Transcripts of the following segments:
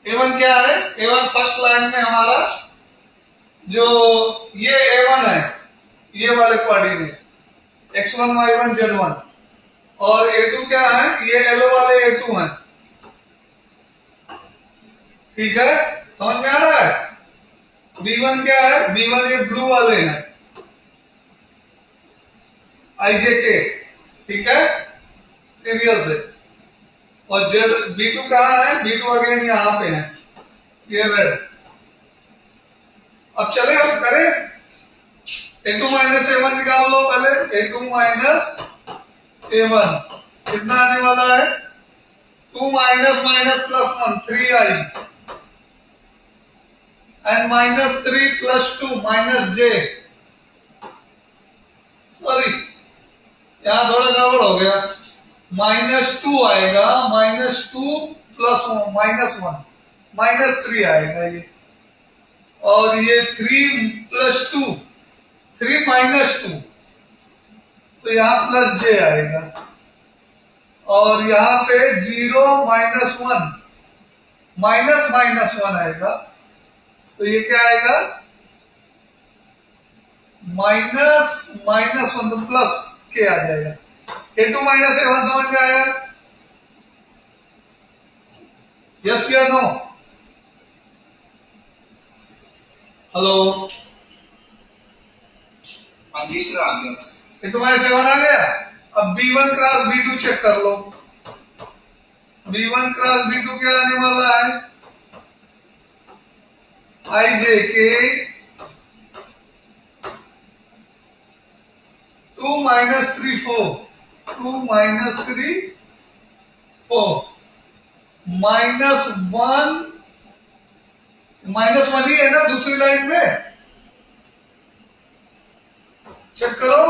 A1 क्या है? A1 first line में हमारा जो ये A1 है, ये वाले कोऑर्डिनेट x1 y1 z1, और A2 क्या है? ये येलो वाले A2 हैं। ठीक है, समझ में आ रहा है? B1 क्या है? B1 ये ब्लू वाले हैं, IJK। ठीक है, सीरियल से। और B2 कहाँ है? B2 अगेन यहाँ पे है, ये रेड। अब चले हम करें A2 माइनस A1 निकाल लो पहले। A2 माइनस A1 कितना आने वाला है? 2 minus minus plus 1 3i and minus 3 plus 2 minus j। Sorry, यहां थोड़ा गड़बड़ हो गया। -2 आएगा, -2 प्लस माइनस 1 -3 आएगा ये, और ये 3 प्लस 2 3 माइनस 2, तो यहाँ प्लस j आएगा, और यहाँ पे 0 माइनस 1 माइनस माइनस 1 आएगा, तो ये क्या आएगा? माइनस माइनस 1 तो प्लस के आ जाएगा। A2 माइनस A1 समझ में आया? यस या नो? हेलो, हाँ जी सर, आ गया। A2 माइनस A1 आ गया। अब B1 क्रॉस B2 चेक कर लो। B1 क्रॉस B2 क्या आने वाला है? IJK 2 माइनस 3 4 2 माइनस 3 4 -1 ही है ना दूसरी लाइन में, चेक करो।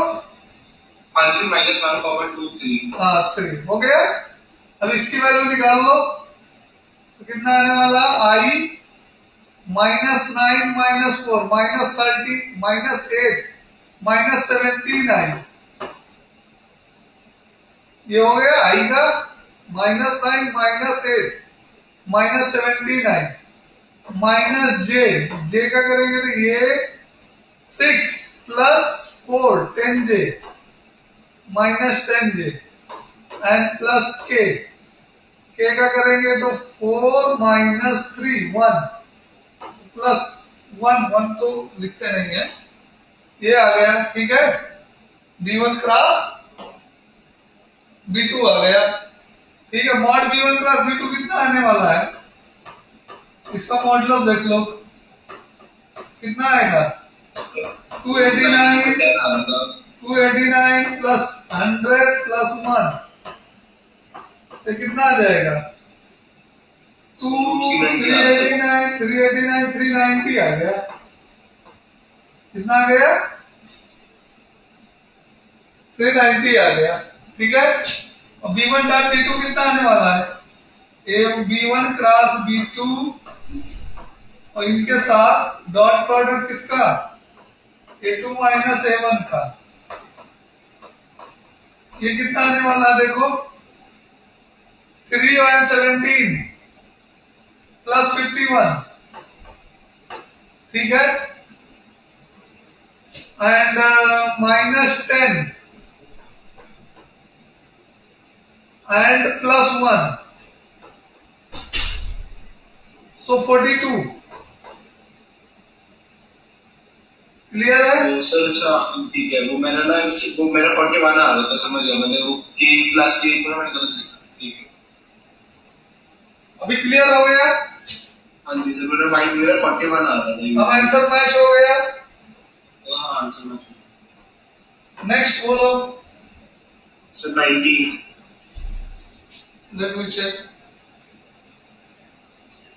हाँ जी, -1 2 3। हाँ 3 हो गया। अब इसकी वैल्यू निकाल लो, तो कितना आने वाला? I -9 -4 -30 -8 -17 आई। ये हो गया I का -9 -8 -17 आई माइनस जे का करेंगे तो ये 6 plus 4 10j -10j and plus के का करेंगे तो 4 माइनस 3 1 प्लस 1 तो लिखते नहीं है, ये आ गया। ठीक है, B1 क्रॉस B2 आ गया। ठीक है, मॉड B1 क्रॉस B2 कितना आने वाला है? इसका मॉडुलस देख लो कितना आएगा? 289 प्लस 100 प्लस 1, तो कितना आ जाएगा? 389 390 आ गया। कितना आ गया? 390 आ गया। ठीक है, और B1 डॉट B2 कितना आने वाला है? B1 क्रॉस B2 और इनके साथ डॉट प्रोडक्ट किसका? A2 माइनस A1 का। ये कितना आने वाला है देखो? 3 और 17 प्लस 51। ठीक है, and -10 and plus 1, so 42। Clear है? सर अच्छा ठीक है, वो मैंने ना वो मेरा 41 आ रहा था, समझ गया मैंने, वो k प्लस k पूरा मैंने गलत लिखा। ठीक है, अभी क्लियर हो गया? हाँ जी सर, मेरा माइंड मेरा 41 आ रहा था। अब आंसर मैच हो गया। हाँ आंसर मैच हो गया। नेक्स्ट बोलो सर 90। Let me check.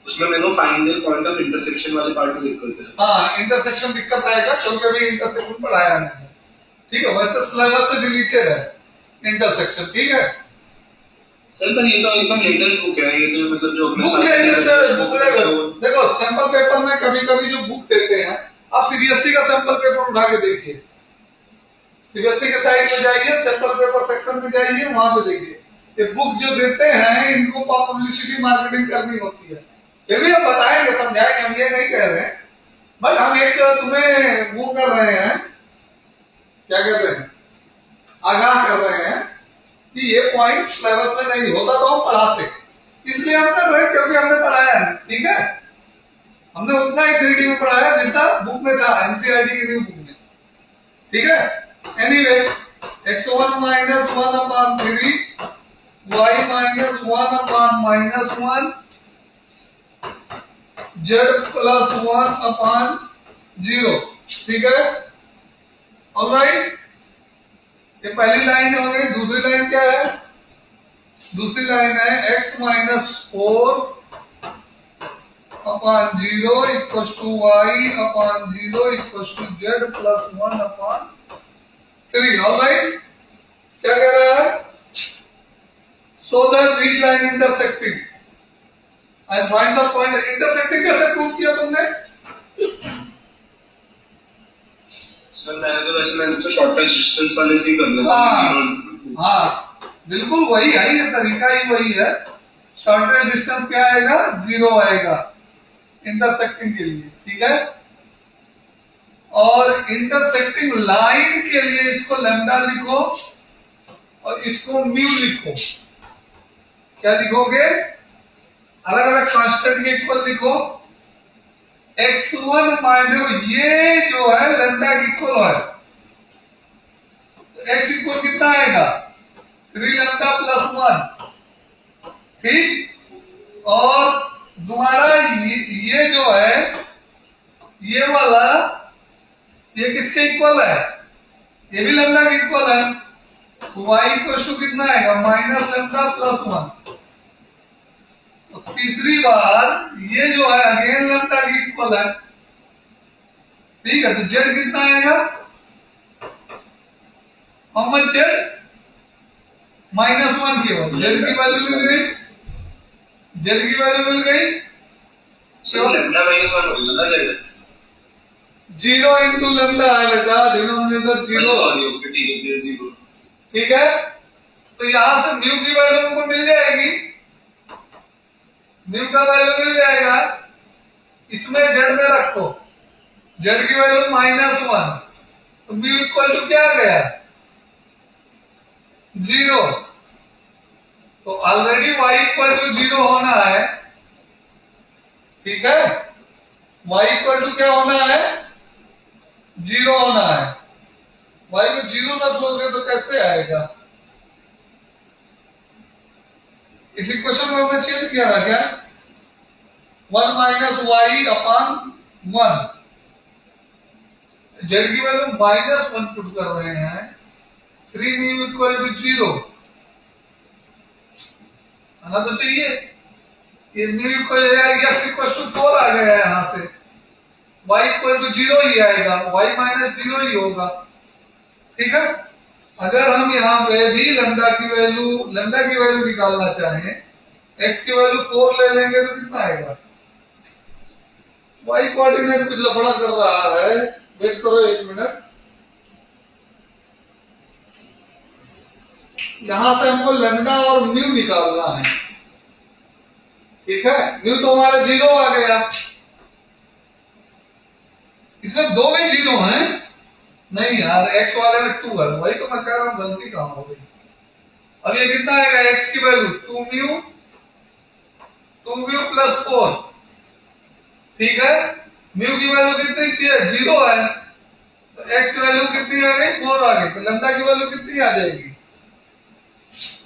उसमें मेरे को फाइनल पॉइंट ऑफ इंटरसेक्शन वाले पार्ट में दिक्कत है। हाँ, इंटरसेक्शन दिक्कत आएगा क्योंकि अभी इंटरसेक्शन पढ़ाया नहीं है। ठीक है, वैसे सिलेबस से डिलीटेड है इंटरसेक्शन। ठीक है सर, पर ये तो एकदम लेटेस्ट बुक है, ये तो मतलब जो अपने देखो सैंपल पेपर में कभी कभी जो बुक देते हैं, आप सीबीएसई का सैंपल पेपर उठा के देखिए, सीबीएसई के साइट पे जाइए, सैंपल पेपर सेक्शन में जाइए, वहां पे देखिए ये बुक जो देते हैं इनको पब्लिसिटी मार्केटिंग करनी होती है। फिर भी हम बताएंगे, समझाएंगे, हम ये नहीं कह रहे हैं, बट हम एक तुम्हें वो कर रहे हैं, क्या कहते हैं, आगाह कर रहे हैं कि ये पॉइंट सिलेबस में नहीं होता तो हम पढ़ाते, इसलिए हम कर रहे हैं क्योंकि हमने पढ़ाया नहीं। ठीक है, हमने उतना ही 3D में पढ़ाया जितना बुक में था, एनसीईआरटी की न्यू बुक में। ठीक है, anyway x1 minus 1/3 y minus 1/-1 z plus 1/0। ठीक है, ऑलराइट, ये पहली लाइन हो गई। दूसरी लाइन क्या है? दूसरी लाइन है x minus 4/0 equal to y/0 equal to z plus 1/3। Alright, क्या कह रहा है? So that these line intersecting and find the point। Intersecting कैसे प्रूव किया तुमने? सर मैंने तो शॉर्टेस्ट डिस्टेंस वाले से ही कर लिया। हाँ, बिल्कुल वही है, ये तरीका ही वही है। शॉर्टेस्ट डिस्टेंस क्या आएगा? 0 आएगा इंटरसेक्टिंग के लिए। ठीक है, और इंटरसेक्टिंग लाइन के लिए इसको लैम्डा लिखो और इसको म्यू लिखो। क्या लिखोगे? अलग अलग कांस्टेंट के इक्वल लिखो। x1 माइनस ये जो है लैम्डा की इक्वल है, तो x इक्वल कितना आएगा? 3 लैम्डा प्लस 1। ठीक, और तुम्हारा ये जो है ये वाला, ये किसके इक्वल है? ये भी लैम्डा के इक्वल है। y इक्वल टू कितना आएगा? Minus lambda plus 1। तीसरी बार ये जो है अगेन लैम्डा की इक्वल है। ठीक है, तो z कितना आएगा? How much z? -1 केवल। z की वैल्यू मिल गई, z की वैल्यू मिल गई। लैम्डा -1 होगा ना z? 0 इंटू लैम्डा है बेटा, डिनोमिनेटर 0। सॉरी, ओके, ठीक है, 0। ठीक है, तो यहां से म्यू की वैल्यू हमको मिल जाएगी, म्यू का वैल्यू मिल जाएगा। इसमें z में रखो, z की वैल्यू -1, तो म्यू इक्वल टू क्या आ गया? 0। तो ऑलरेडी y इक्वल टू 0 होना है। ठीक है, y इक्वल टू क्या होना है? 0 होना है। y को 0 रख लोगे तो कैसे आएगा? इस इक्वेशन को हमने चेंज किया था क्या? 1 माइनस y/1, z की वैल्यू -1 पुट कर रहे हैं। 3 म्यू इक्वल टू 0 आना तो चाहिए। ये mu equal x equal to 4 आ गया यहां से, y इक्वल टू 0 ही आएगा, y माइनस 0 ही होगा। ठीक है, अगर हम यहाँ पे भी लैम्डा की वैल्यू निकालना चाहें, x की वैल्यू 4 ले लेंगे तो कितना आएगा? y कोऑर्डिनेट कुछ लफड़ा कर रहा है, वेट करो 1 मिनट। यहां से हमको लैम्डा और म्यू निकालना है। ठीक है, म्यू तो हमारा 0 आ गया, इसमें दो भी 0 हैं। नहीं यार, x वाले में 2 है, वही तो मैं कह रहा हूं, गलती कहां हो गई। अब ये कितना आएगा? x की वैल्यू 2 म्यू प्लस 4। ठीक है, म्यू की वैल्यू कितनी चाहिए? 0 है, तो x वैल्यू कितनी आ गई? 4 आ गई। तो लैम्डा की वैल्यू कितनी आ जाएगी?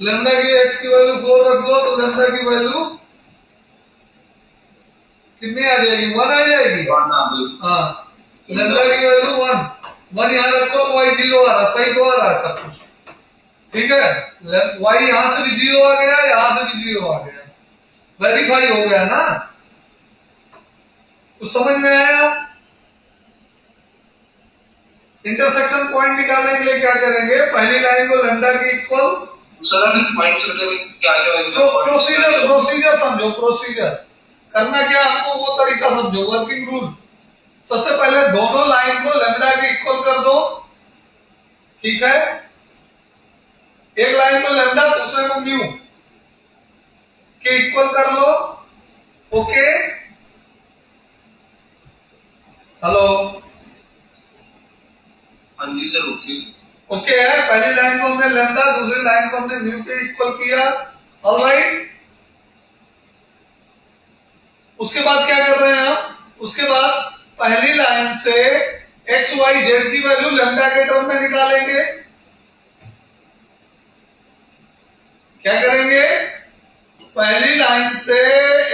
लैम्डा की x की वैल्यू 4 रख दो तो लैम्डा की वैल्यू कितनी आ जाएगी? 1 आ जाएगी। हाँ, लैम्डा की वैल्यू 1 यहां रखो, y 0 आ रहा, सही तो आ रहा है सब कुछ। ठीक है, y यहां से भी 0 आ गया, यहां से भी 0 आ गया, वेरीफाई हो गया ना? कुछ समझ में आया? इंटरसेक्शन पॉइंट निकालने के लिए क्या करेंगे? पहली लाइन को लैम्डा की इक्वल, पॉइंट्स मतलब क्या प्रोसीजर समझो। प्रोसीजर करना क्या आपको, वो तरीका समझो, वर्किंग रूल। सबसे पहले दोनों लाइन को लैम्डा के इक्वल कर दो। ठीक है, एक लाइन को लैम्डा, दूसरे को म्यू। के इक्वल कर लो। ओके, हेलो, हाँ जी सर, ओके। ओके है। पहली लाइन को हमने लेमडा, दूसरी लाइन को हमने म्यू के इक्वल किया। ऑलराइट, उसके बाद क्या कर रहे हैं हम? उसके बाद पहली लाइन से एक्स वाई जेड की वैल्यू लेमडा के टर्म में निकालेंगे। क्या करेंगे? पहली लाइन से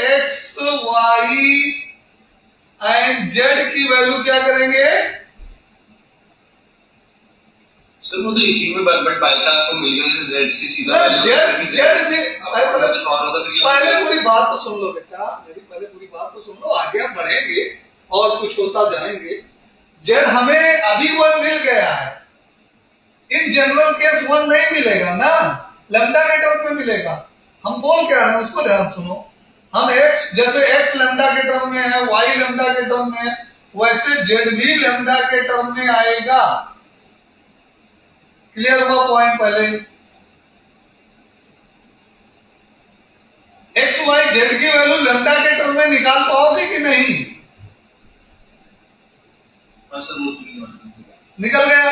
एक्स वाई एंड जेड की वैल्यू क्या करेंगे? सर वो तो इसी में बट बाई चांस वो मिल गया जेड से सीधा जेड में कुछ और होता फिर पहले पूरी बात तो सुन लो बेटा, मेरी पहले पूरी बात तो सुन लो, आगे हम बढ़ेंगे और कुछ होता जाएंगे। जेड हमें अभी वन मिल गया है, इन जनरल केस वन नहीं मिलेगा ना, लैम्डा के टर्म में मिलेगा। हम बोल क्या रहे हैं उसको ध्यान सुनो। हम एक्स, जैसे एक्स लैम्डा के टर्म में है, वाई लैम्डा के टर्म में है, वैसे जेड भी लैम्डा के टर्म में आएगा। क्लियर हुआ पॉइंट? पहले एक्स वाई जेड की वैल्यू लैम्डा के टर्म में निकाल पाओगे कि नहीं? हाँ सर, वो निकल गया।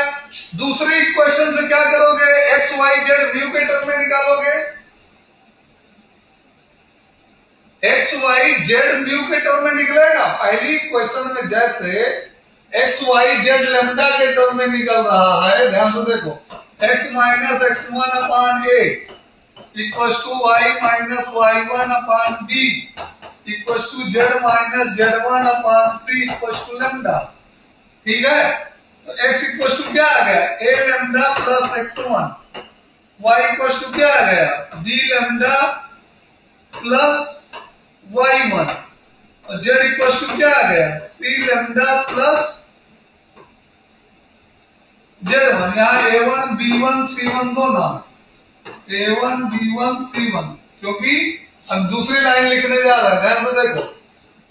दूसरी इक्वेशन से क्या करोगे? एक्स वाई जेड म्यू के टर्म में निकालोगे। एक्स वाई जेड म्यू के टर्म में निकलेगा। पहली इक्वेशन में जैसे एक्स वाई जेड लैम्डा के टर्म में निकल रहा है, ध्यान से देखो, X minus X one upon A equals to Y minus Y one upon B equals to Z minus Z one upon C equals to lambda. ठीक है, तो x इक्वल्स टू क्या आ गया? A lambda plus X one. y equals to क्या आ गया? B lambda plus Y one. और z इक्वल्स टू क्या आ गया? C lambda plus Z one. यहाँ a1 b1 c1 दो नाम, a1 b1 c1, क्योंकि हम दूसरी लाइन लिखने जा रहे हैं। ध्यान से देखो,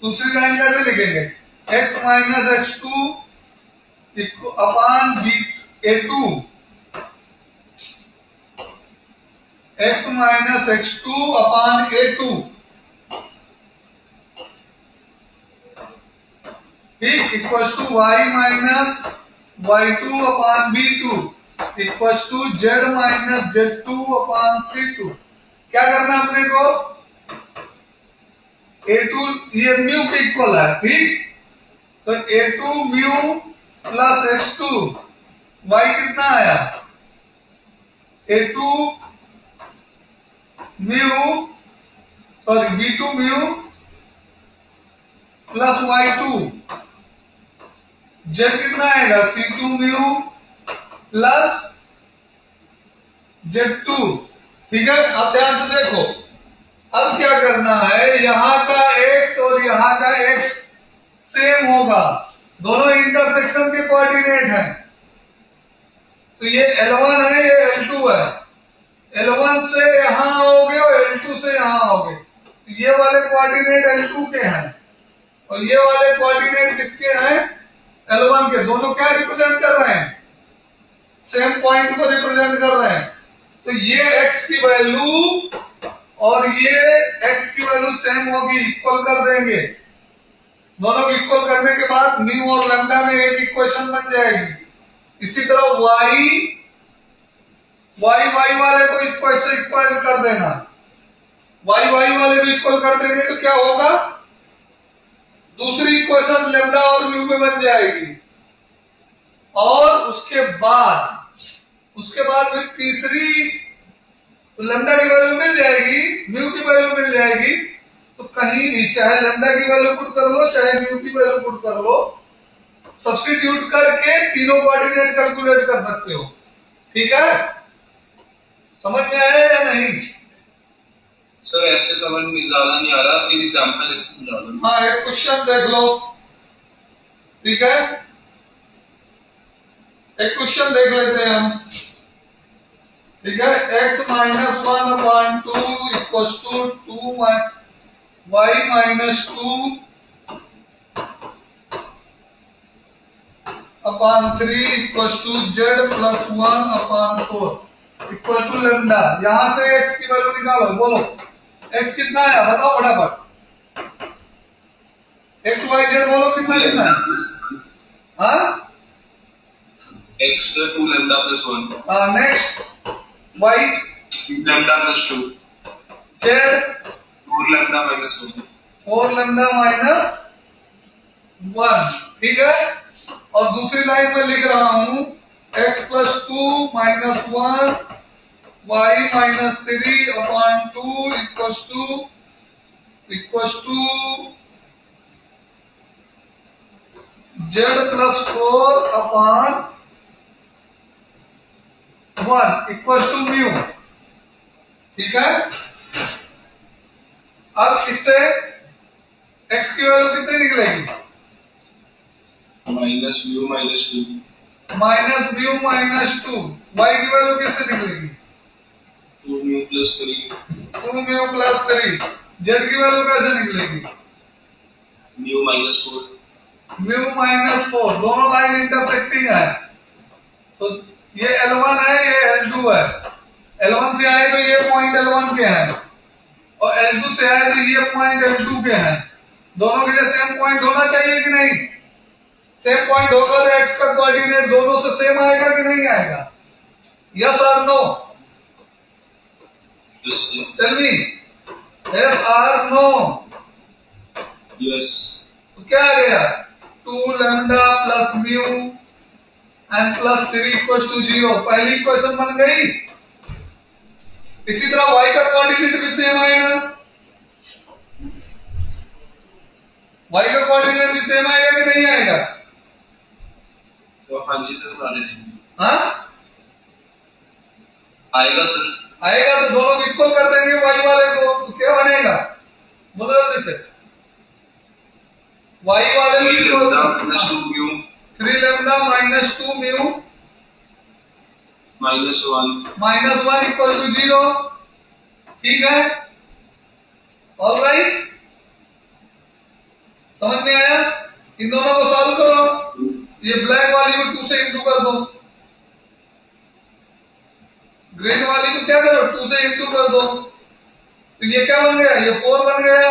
दूसरी लाइन कैसे लिखेंगे? x minus X two upon B A two, X minus X two upon A two. ठीक, equal to Y minus Y two upon B two equal to Z minus Z two upon C two. क्या करना अपने को? A two ये mu के equal है। ठीक, तो A two mu plus X two, Y कितना आया? A two mu, sorry B two mu plus Y two, Z कितना आएगा? C two mu plus Z two. ठीक है, अब ध्यान से देखो, अब क्या करना है? यहां का x और यहां का x सेम होगा, दोनों इंटरसेक्शन के कोऑर्डिनेट हैं। तो ये L1 है, ये L2 है। L1 से यहां आओगे और L2 से यहां आओगे, तो ये वाले कोऑर्डिनेट L2 के हैं और ये वाले कोऑर्डिनेट किसके हैं? L1 के। दोनों क्या रिप्रेजेंट कर रहे हैं? सेम पॉइंट को रिप्रेजेंट कर रहे हैं। तो ये x की वैल्यू और ये x की वैल्यू सेम होगी, इक्वल कर देंगे। दोनों को इक्वल करने के बाद म्यू और लैम्डा में एक इक्वेशन बन जाएगी। इसी तरह वाई वाले को इक्वल कर देना, वाई वाले को इक्वल कर देंगे तो क्या होगा? दूसरी इक्वेशन लैम्डा और म्यू में बन जाएगी। और उसके बाद फिर तीसरी, तो लैम्डा की वैल्यू मिल जाएगी, म्यू की वैल्यू मिल जाएगी। तो कहीं भी चाहे लैम्डा की वैल्यू पुट कर लो, चाहे म्यू की वैल्यू पुट कर लो, सब्स्टिट्यूट करके तीनों कोऑर्डिनेट कैलकुलेट कर सकते हो। ठीक है, समझ में आया या नहीं? सर ऐसे समझ में ज्यादा नहीं आ रहा, प्लीज एग्जांपल लेके समझा दो। हाँ, एक क्वेश्चन देख लो। ठीक है, एक क्वेश्चन देख लेते हैं हम। ठीक है, x minus one upon two equal to two Y minus two upon three equal to Z plus one upon four equal to lambda. यहां से x की वैल्यू निकालो, बोलो x कितना आया बताओ फटाफट। x y z बोलो कितना कितना है? हाँ x 2 lambda plus 1 next y lambda plus 2 z 4 lambda minus 1 4 lambda minus 1। ठीक है, और दूसरी लाइन में लिख रहा हूं x plus 2 minus 1 y minus 3 upon 2 equals to z plus 4 upon 1 equal to mu. ठीक है, अब इससे x की वैल्यू कितनी निकलेगी? minus mu minus 2 minus mu minus 2। y की वैल्यू कितनी निकलेगी? 2 mu plus 3 2 mu plus 3। z की वैल्यू कैसे निकलेगी? mu minus 4 mu minus 4। दोनों लाइन इंटरसेक्टिंग है, तो ये L1 है ये L2 है। L1 से आए तो ये पॉइंट L1 के हैं और L2 से आए तो ये पॉइंट L2 के हैं। दोनों के लिए सेम पॉइंट होना चाहिए कि नहीं? सेम पॉइंट होगा तो x का कोऑर्डिनेट दोनों से सेम आएगा कि नहीं आएगा? यस और no? yes tell me yes और नो। yes तो क्या आ गया? 2 lambda plus mu and plus 3 equal to 0। पहली इक्वेशन बन गई। इसी तरह y का कोऑर्डिनेट भी सेम आएगा, y का कोऑर्डिनेट भी सेम आएगा कि नहीं आएगा? तो हाँ जी सर बता देंगे। हाँ आएगा सर। आएगा तो दोनों को इक्वल कर देंगे y वाले को, तो क्या बनेगा? बोलो जल्दी से। y वाले को 3 equal lambda minus 2 mu 3 lambda minus 2 mu minus 1 minus 1 equal to 0। ठीक है, ऑलराइट, समझ में आया? इन दोनों को सॉल्व करो। ये ब्लैक वाली को 2 से इंटू कर दो, ग्रीन वाली को क्या करो 2 से इंटू कर दो, तो ये क्या बन गया? ये 4 बन गया,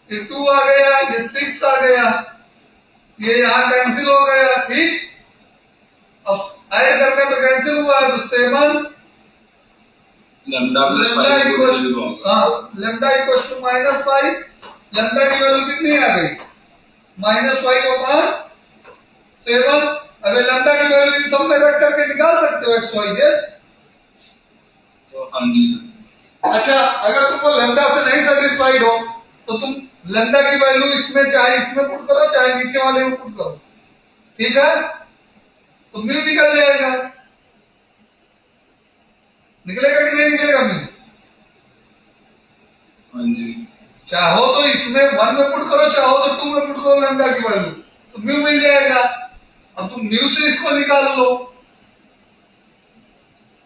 ये 2 आ गया, ये 6 आ गया, ये यहां कैंसिल हो गया। ठीक, अब ऐड करने पे कैंसिल हुआ है तो 7 lambda plus 5 इक्वल टू 0 होगा। Lambda equal to minus 5। Lambda की वैल्यू कितनी आ गई? Minus 5 upon 7। अबे लैम्डा की वैल्यू इन सब में रख करके निकाल सकते हो x y z। तो हाँ जी सर। अच्छा, अगर तुमको लैम्डा से नहीं सेटिस्फाइड हो तो तुम लैम्डा की वैल्यू इसमें चाहे इसमें पुट करो चाहे नीचे वाले में पुट करो। ठीक है, तो म्यू निकल जाएगा। निकलेगा कि नहीं निकलेगा म्यू? हाँ जी चाहो तो इसमें 1 में पुट करो, चाहो तो 2 में पुट करो लैम्डा की वैल्यू, तो म्यू मिल जाएगा। अब तुम म्यू से इसको निकाल लो।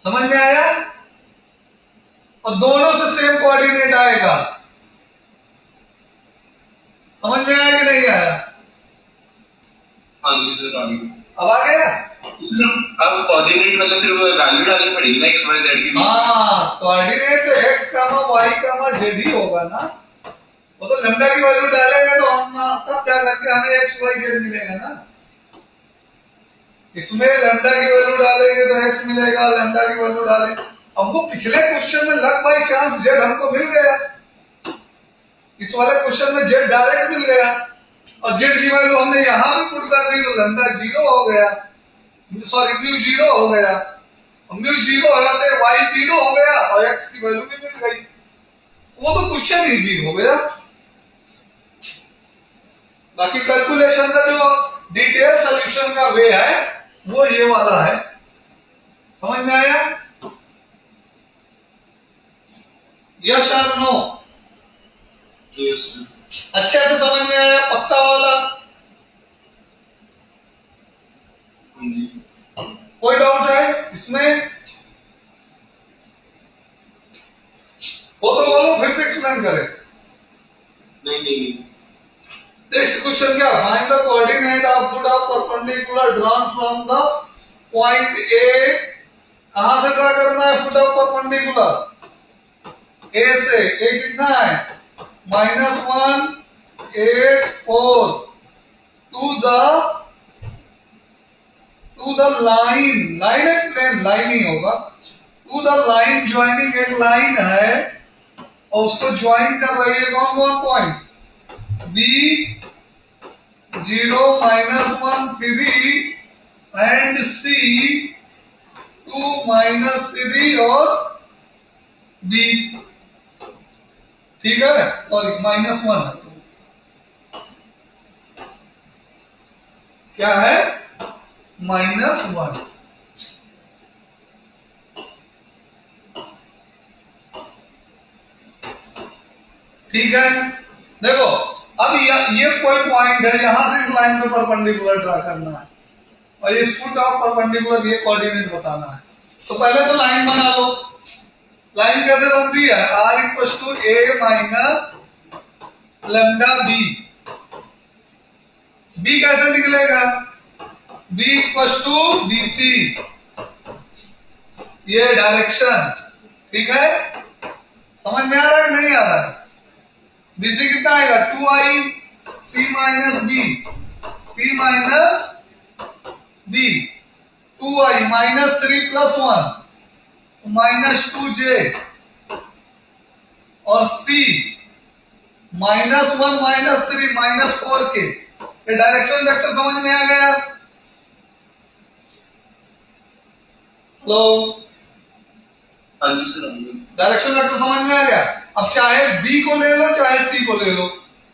समझ में आया? और दोनों से सेम कोऑर्डिनेट आएगा। समझ में आया कि नहीं आया? हाँ जी सर आ गया। अब आ गया? अब कोऑर्डिनेट मतलब फिर वो वैल्यू डालनी पड़ेगी ना x y z की। हाँ, कोऑर्डिनेट तो x y z ही होगा ना। वो तो लैम्डा की वैल्यू डालेगा तो हम तब क्या करके हमें x y z मिलेगा ना। इसमें लैम्डा की वैल्यू डालेंगे तो x मिलेगा, लैम्डा की वैल्यू डालेंगे। हमको पिछले क्वेश्चन में लक बाई चांस z हमको मिल गया, इस वाले क्वेश्चन में z डायरेक्ट मिल गया और z की वैल्यू हमने यहां भी पुट कर दी तो लैम्डा 0 हो गया, सॉरी म्यू 0 हो गया। म्यू 0 होते y 0 हो गया और x की वैल्यू भी मिल गई। वो तो क्वेश्चन इजी हो गया। बाकी कैलकुलेशन का जो डिटेल सॉल्यूशन का वे है वो ये वाला है। समझ में आया? यस और नो? यस अच्छे से समझ में आया? पक्का वाला? हाँ जी। कोई डाउट है इसमें? वो तो बोलो फिर से एक्सप्लेन करें। नहीं नेक्स्ट क्वेश्चन क्या? Find the coordinate of foot of perpendicular drawn from the point A. कहां से ड्रा करना है फुट ऑफ परपेंडिकुलर? ए से, ए कितना है -1 8 4 टू द लाइन, लाइन है प्लेन, लाइन ही होगा, टू द लाइन ज्वाइनिंग, एक लाइन है और उसको ज्वाइन कर रही है कौन कौन पॉइंट, बी 0 -1 3 एंड सी 2 -3 और बी, ठीक है, सॉरी -1 क्या है -1। ठीक है, देखो अब ये कोई पॉइंट है, यहां से इस लाइन पे परपेंडिकुलर ड्रा करना है और ये फुट ऑफ परपेंडिकुलर ये कोऑर्डिनेट बताना है। तो पहले तो लाइन बना लो। लाइन कैसे बनती है, r = a - lambda B. B कैसे निकलेगा, b = bc, ये डायरेक्शन, ठीक है, समझ में आ रहा है कि नहीं आ रहा है। BC कितना आएगा 2i c - b, c - b 2i -3 + 1 -2j और c -1 -3 -4k। ये डायरेक्शन वेक्टर समझ में आ गया। हेलो, हाँ जी सर, डायरेक्शन वेक्टर समझ में आ गया। अब चाहे बी को ले लो चाहे सी को ले लो,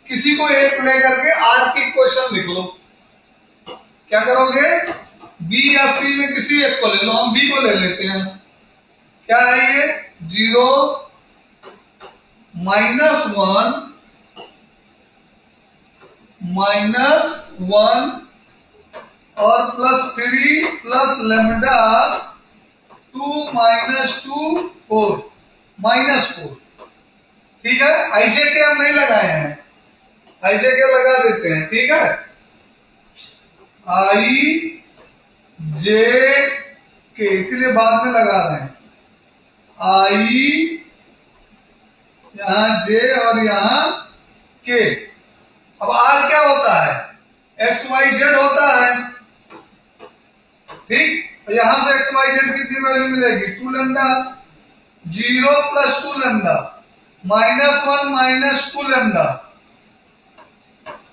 किसी को एक लेकर के आज की क्वेश्चन लिख लो। क्या करोगे, बी या सी में किसी एक को ले लो, हम बी को ले लेते हैं। क्या है ये 0 -1 -1 और +3 + लैम्डा 2 -2 4 -4, ठीक है। आईजे के हम नहीं लगाए हैं, आईजे के लगा देते हैं, ठीक है। आई जे के इसीलिए बाद में लगा रहे हैं, आई यहां जे और यहां के। अब आर क्या होता है, एक्स वाई जेड होता है, ठीक। यहां से एक्स वाई जेड कितनी वैल्यू मिलेगी 2 लैम्डा, 0 + 2 लैम्डा -1 -2 लैम्डा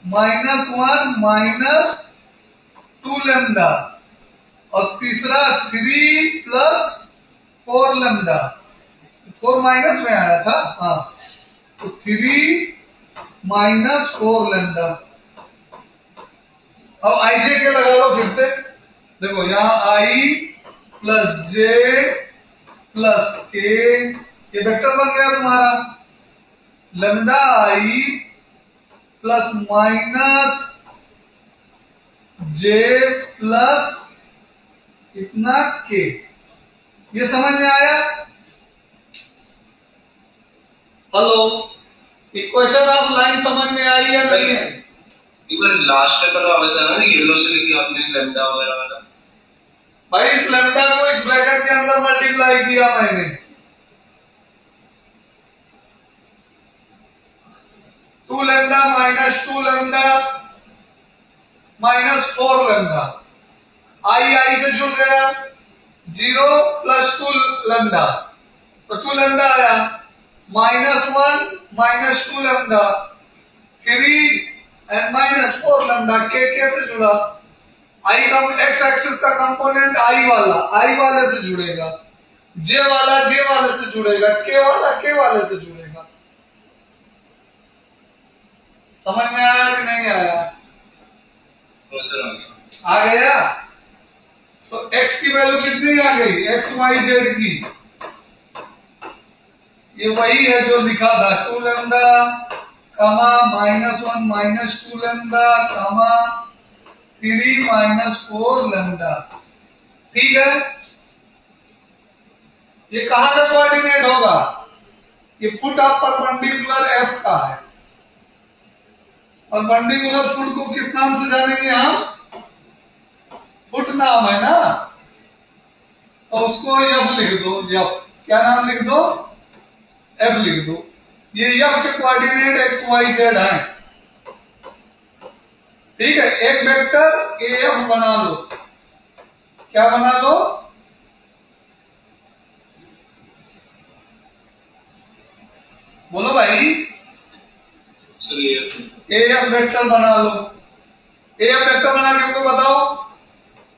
-1 -2 लैम्डा और तीसरा 3 + 4 लैम्डा, 4 माइनस में आया था, हाँ, तो 3 - 4 लैम्डा। अब आई जे के लगा लो फिर से, देखो यहां आई + जे + के, ये वेक्टर बन गया तुम्हारा, लैम्डा आई प्लस माइनस जे प्लस इतना के। ये समझ में आया। हेलो, इक्वेशन ऑफ लाइन समझ में आई या नहीं है। एक बार लास्ट पेपर में वैसा ना येलो से लेके आपने लैम्डा वगैरह वाला, भाई इस लैम्डा को इस ब्रैकेट के अंदर मल्टीप्लाई किया मैंने, 2 लैम्डा -2 लैम्डा -4 लैम्डा, आई से जुड़ गया, 0 + 2 लैम्डा, तो 2 लैम्डा आया, -1 -2 लैम्डा 3 एंड -4 लैम्डा के से जुड़ा। आई का एक्स एक्सिस का कंपोनेंट आई वाले से जुड़ेगा, जे वाला जे वाले से जुड़ेगा, के वाला के वाले से जुड़ेगा। समझ में आया कि नहीं आया। आ गया। तो x की वैल्यू कितनी आ गई, एक्स वाई जेड की, ये वही है जो लिखा था 2 लैम्डा -1 -2 लैम्डा 3 -4 लैम्डा, ठीक है। ये कहां का कोऑर्डिनेट होगा, ये फुट ऑफ परपेंडिकुलर एफ का है। परपेंडिकुलर फुट को किस नाम से जानेंगे हम, फुट नाम है ना, तो उसको एफ लिख दो, एफ क्या नाम लिख दो, एफ लिख दो। ये एफ के कोऑर्डिनेट एक्स वाई जेड है, ठीक है। एक वेक्टर ए एफ बना लो। क्या बना लो? बोलो भाई। सर ये ए एफ वेक्टर बना लो। ए एफ वेक्टर बना के हमको बताओ,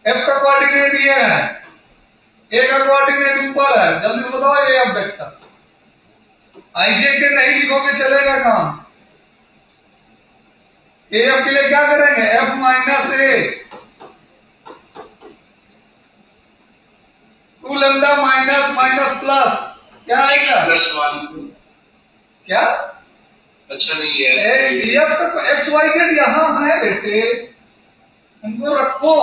एफ का कोऑर्डिनेट ये है, ए का कोऑर्डिनेट ऊपर है, जल्दी से बताओ ए एफ वेक्टर। आईजे के नहीं लिखोगे चलेगा काम। ए एफ के लिए क्या करेंगे? एफ माइनस ए, 2 लैम्डा माइनस माइनस प्लस, क्या आएगा? +1। क्या? अच्छा नहीं है एफ का एक्स वाई जेड यहां है बेटे, उनको रखो।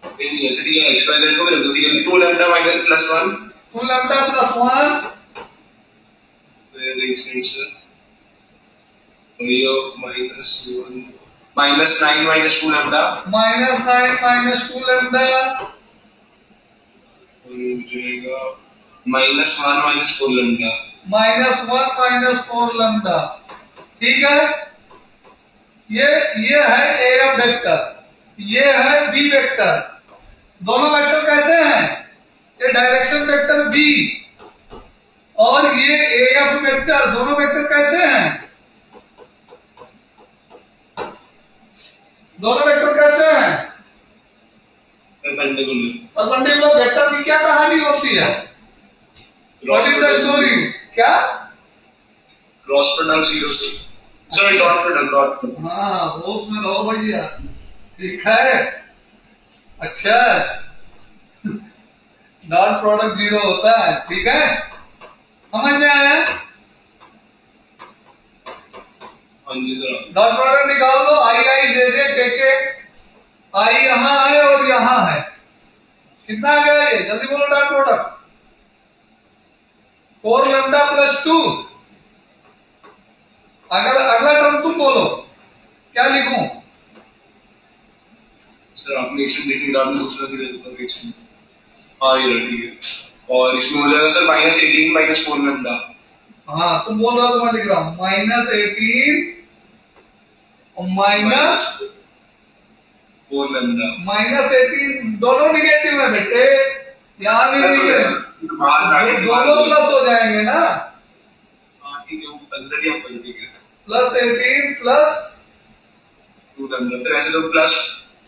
नहीं है सर, ये एक्स वाई जेड को भी रख दो, ठीक है। 2 lambda minus +1, 2 lambda plus 1, very sir, और ये -1 -9 -2 लैम्डा, -9 -2 लैम्डा, और ये हो जाएगा -1 -4 लैम्डा, -1 -4 लैम्डा, ठीक है। ये है ए एफ वेक्टर, ये है बी वेक्टर। दोनों वेक्टर कैसे हैं? ये डायरेक्शन वेक्टर बी और ये ए एफ वेक्टर, दोनों वेक्टर कैसे हैं? दोनों वेक्टर कैसे हैं? परपेंडिकुलर। वेक्टर की क्या कहानी होती है? What is the story? क्या? क्रॉस प्रोडक्ट 0 से सर, डॉट प्रोडक्ट। हाँ, वो उसमें रहो भैया, ठीक है। अच्छा, डॉट प्रोडक्ट 0 होता है, ठीक है, समझ में आया? हाँ जी सर। डॉट प्रोडक्ट निकाल दो, आई आई जे जे के के, आई यहां है और यहां है, कितना आ गया ये? जल्दी बोलो डॉट प्रोडक्ट। 4 lambda plus 2। अगला टर्म तुम बोलो, क्या लिखूं? सर आपने रिएक्शन देखी, आपने दूसरा भी देखा रिएक्शन। हाँ ये रहा, ठीक है। और इसमें हो जाएगा सर -18 -4 लैम्डा। हाँ तुम बोल रहे हो तो मैं लिख रहा हूं, -18 और -4 लैम्डा। -18 दोनों निगेटिव है बेटे, यहाँ भी नहीं है, दोनों प्लस हो जाएंगे ना। हाँ ठीक है, वो अंदर ही आप ठीक है। +18 प्लस 2 लैम्डा, फिर ऐसे तो प्लस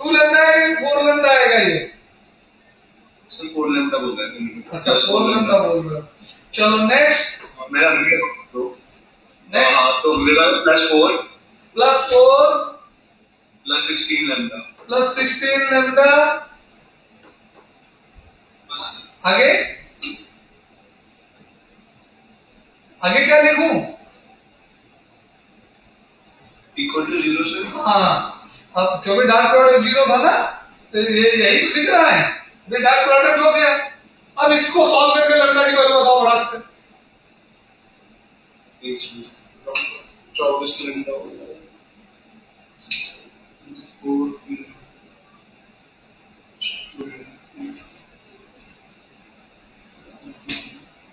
2 लैम्डा आएगा, 4 लैम्डा आएगा ये। सर 4 लैम्डा बोल रहे हैं। अच्छा 4 लैम्डा बोल रहे हो, चलो नेक्स्ट। मेरा तो हाँ, तो मिलेगा +4 प्लस 16 लैम्डा प्लस 16 लैम्डा। आगे आगे क्या लिखूं? इक्वल टू 0 से। हाँ, अब क्योंकि डॉट प्रोडक्ट 0 था ना, तो ये यही तो दिख रहा है, डॉट प्रोडक्ट हो गया। अब इसको सॉल्व करके लैम्डा की वैल्यू बताओ फटाक से। 24 लैम्डा हो जाएगा।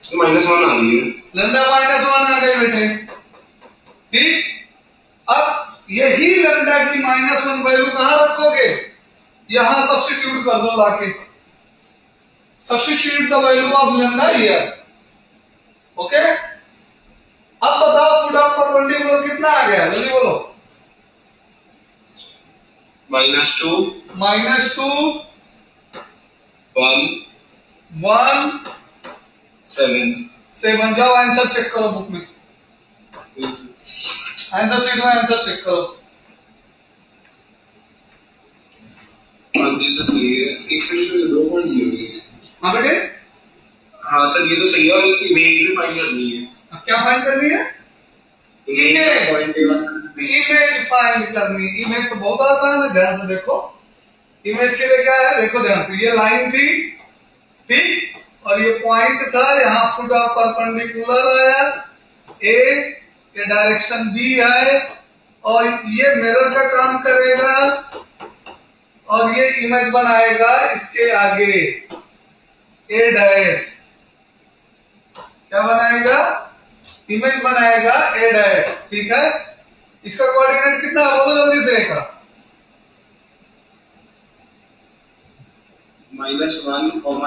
-1 आ गई है। लैम्डा -1 आ गई बेटे, ठीक। अब यही लैम्डा की -1 वैल्यू कहां रखोगे? यहां सब्स्टिट्यूट कर दो लाके, substitute the value of lambda here, okay. अब बताओ फुट ऑफ परपेंडिकुलर कितना आ गया, जल्दी बोलो। -2 1 7। जाओ आंसर चेक करो बुक में, आंसर शीट में आंसर चेक करो। हाँ जी सर सही है। एक मिनट 2.0। हाँ बेटे, हाँ सर ये तो सही है, और इमेज भी फाइंड करनी है। अब क्या फाइंड करनी है? इमेज फाइंड करनी। इमेज तो बहुत आसान है, ध्यान से देखो। इमेज के लिए क्या है, देखो ध्यान से, ये लाइन थी, ठीक, और ये पॉइंट था, यहाँ फुट ऑफ परपेंडिकुलर आया ए, ये डायरेक्शन बी है, और ये मिरर का काम करेगा, और ये इमेज बनाएगा इसके आगे ए डैश, क्या बनाएगा? इमेज बनाएगा ए डैश, ठीक है। इसका कोऑर्डिनेट कितना है बोलो जल्दी से का? -1, 8, 4,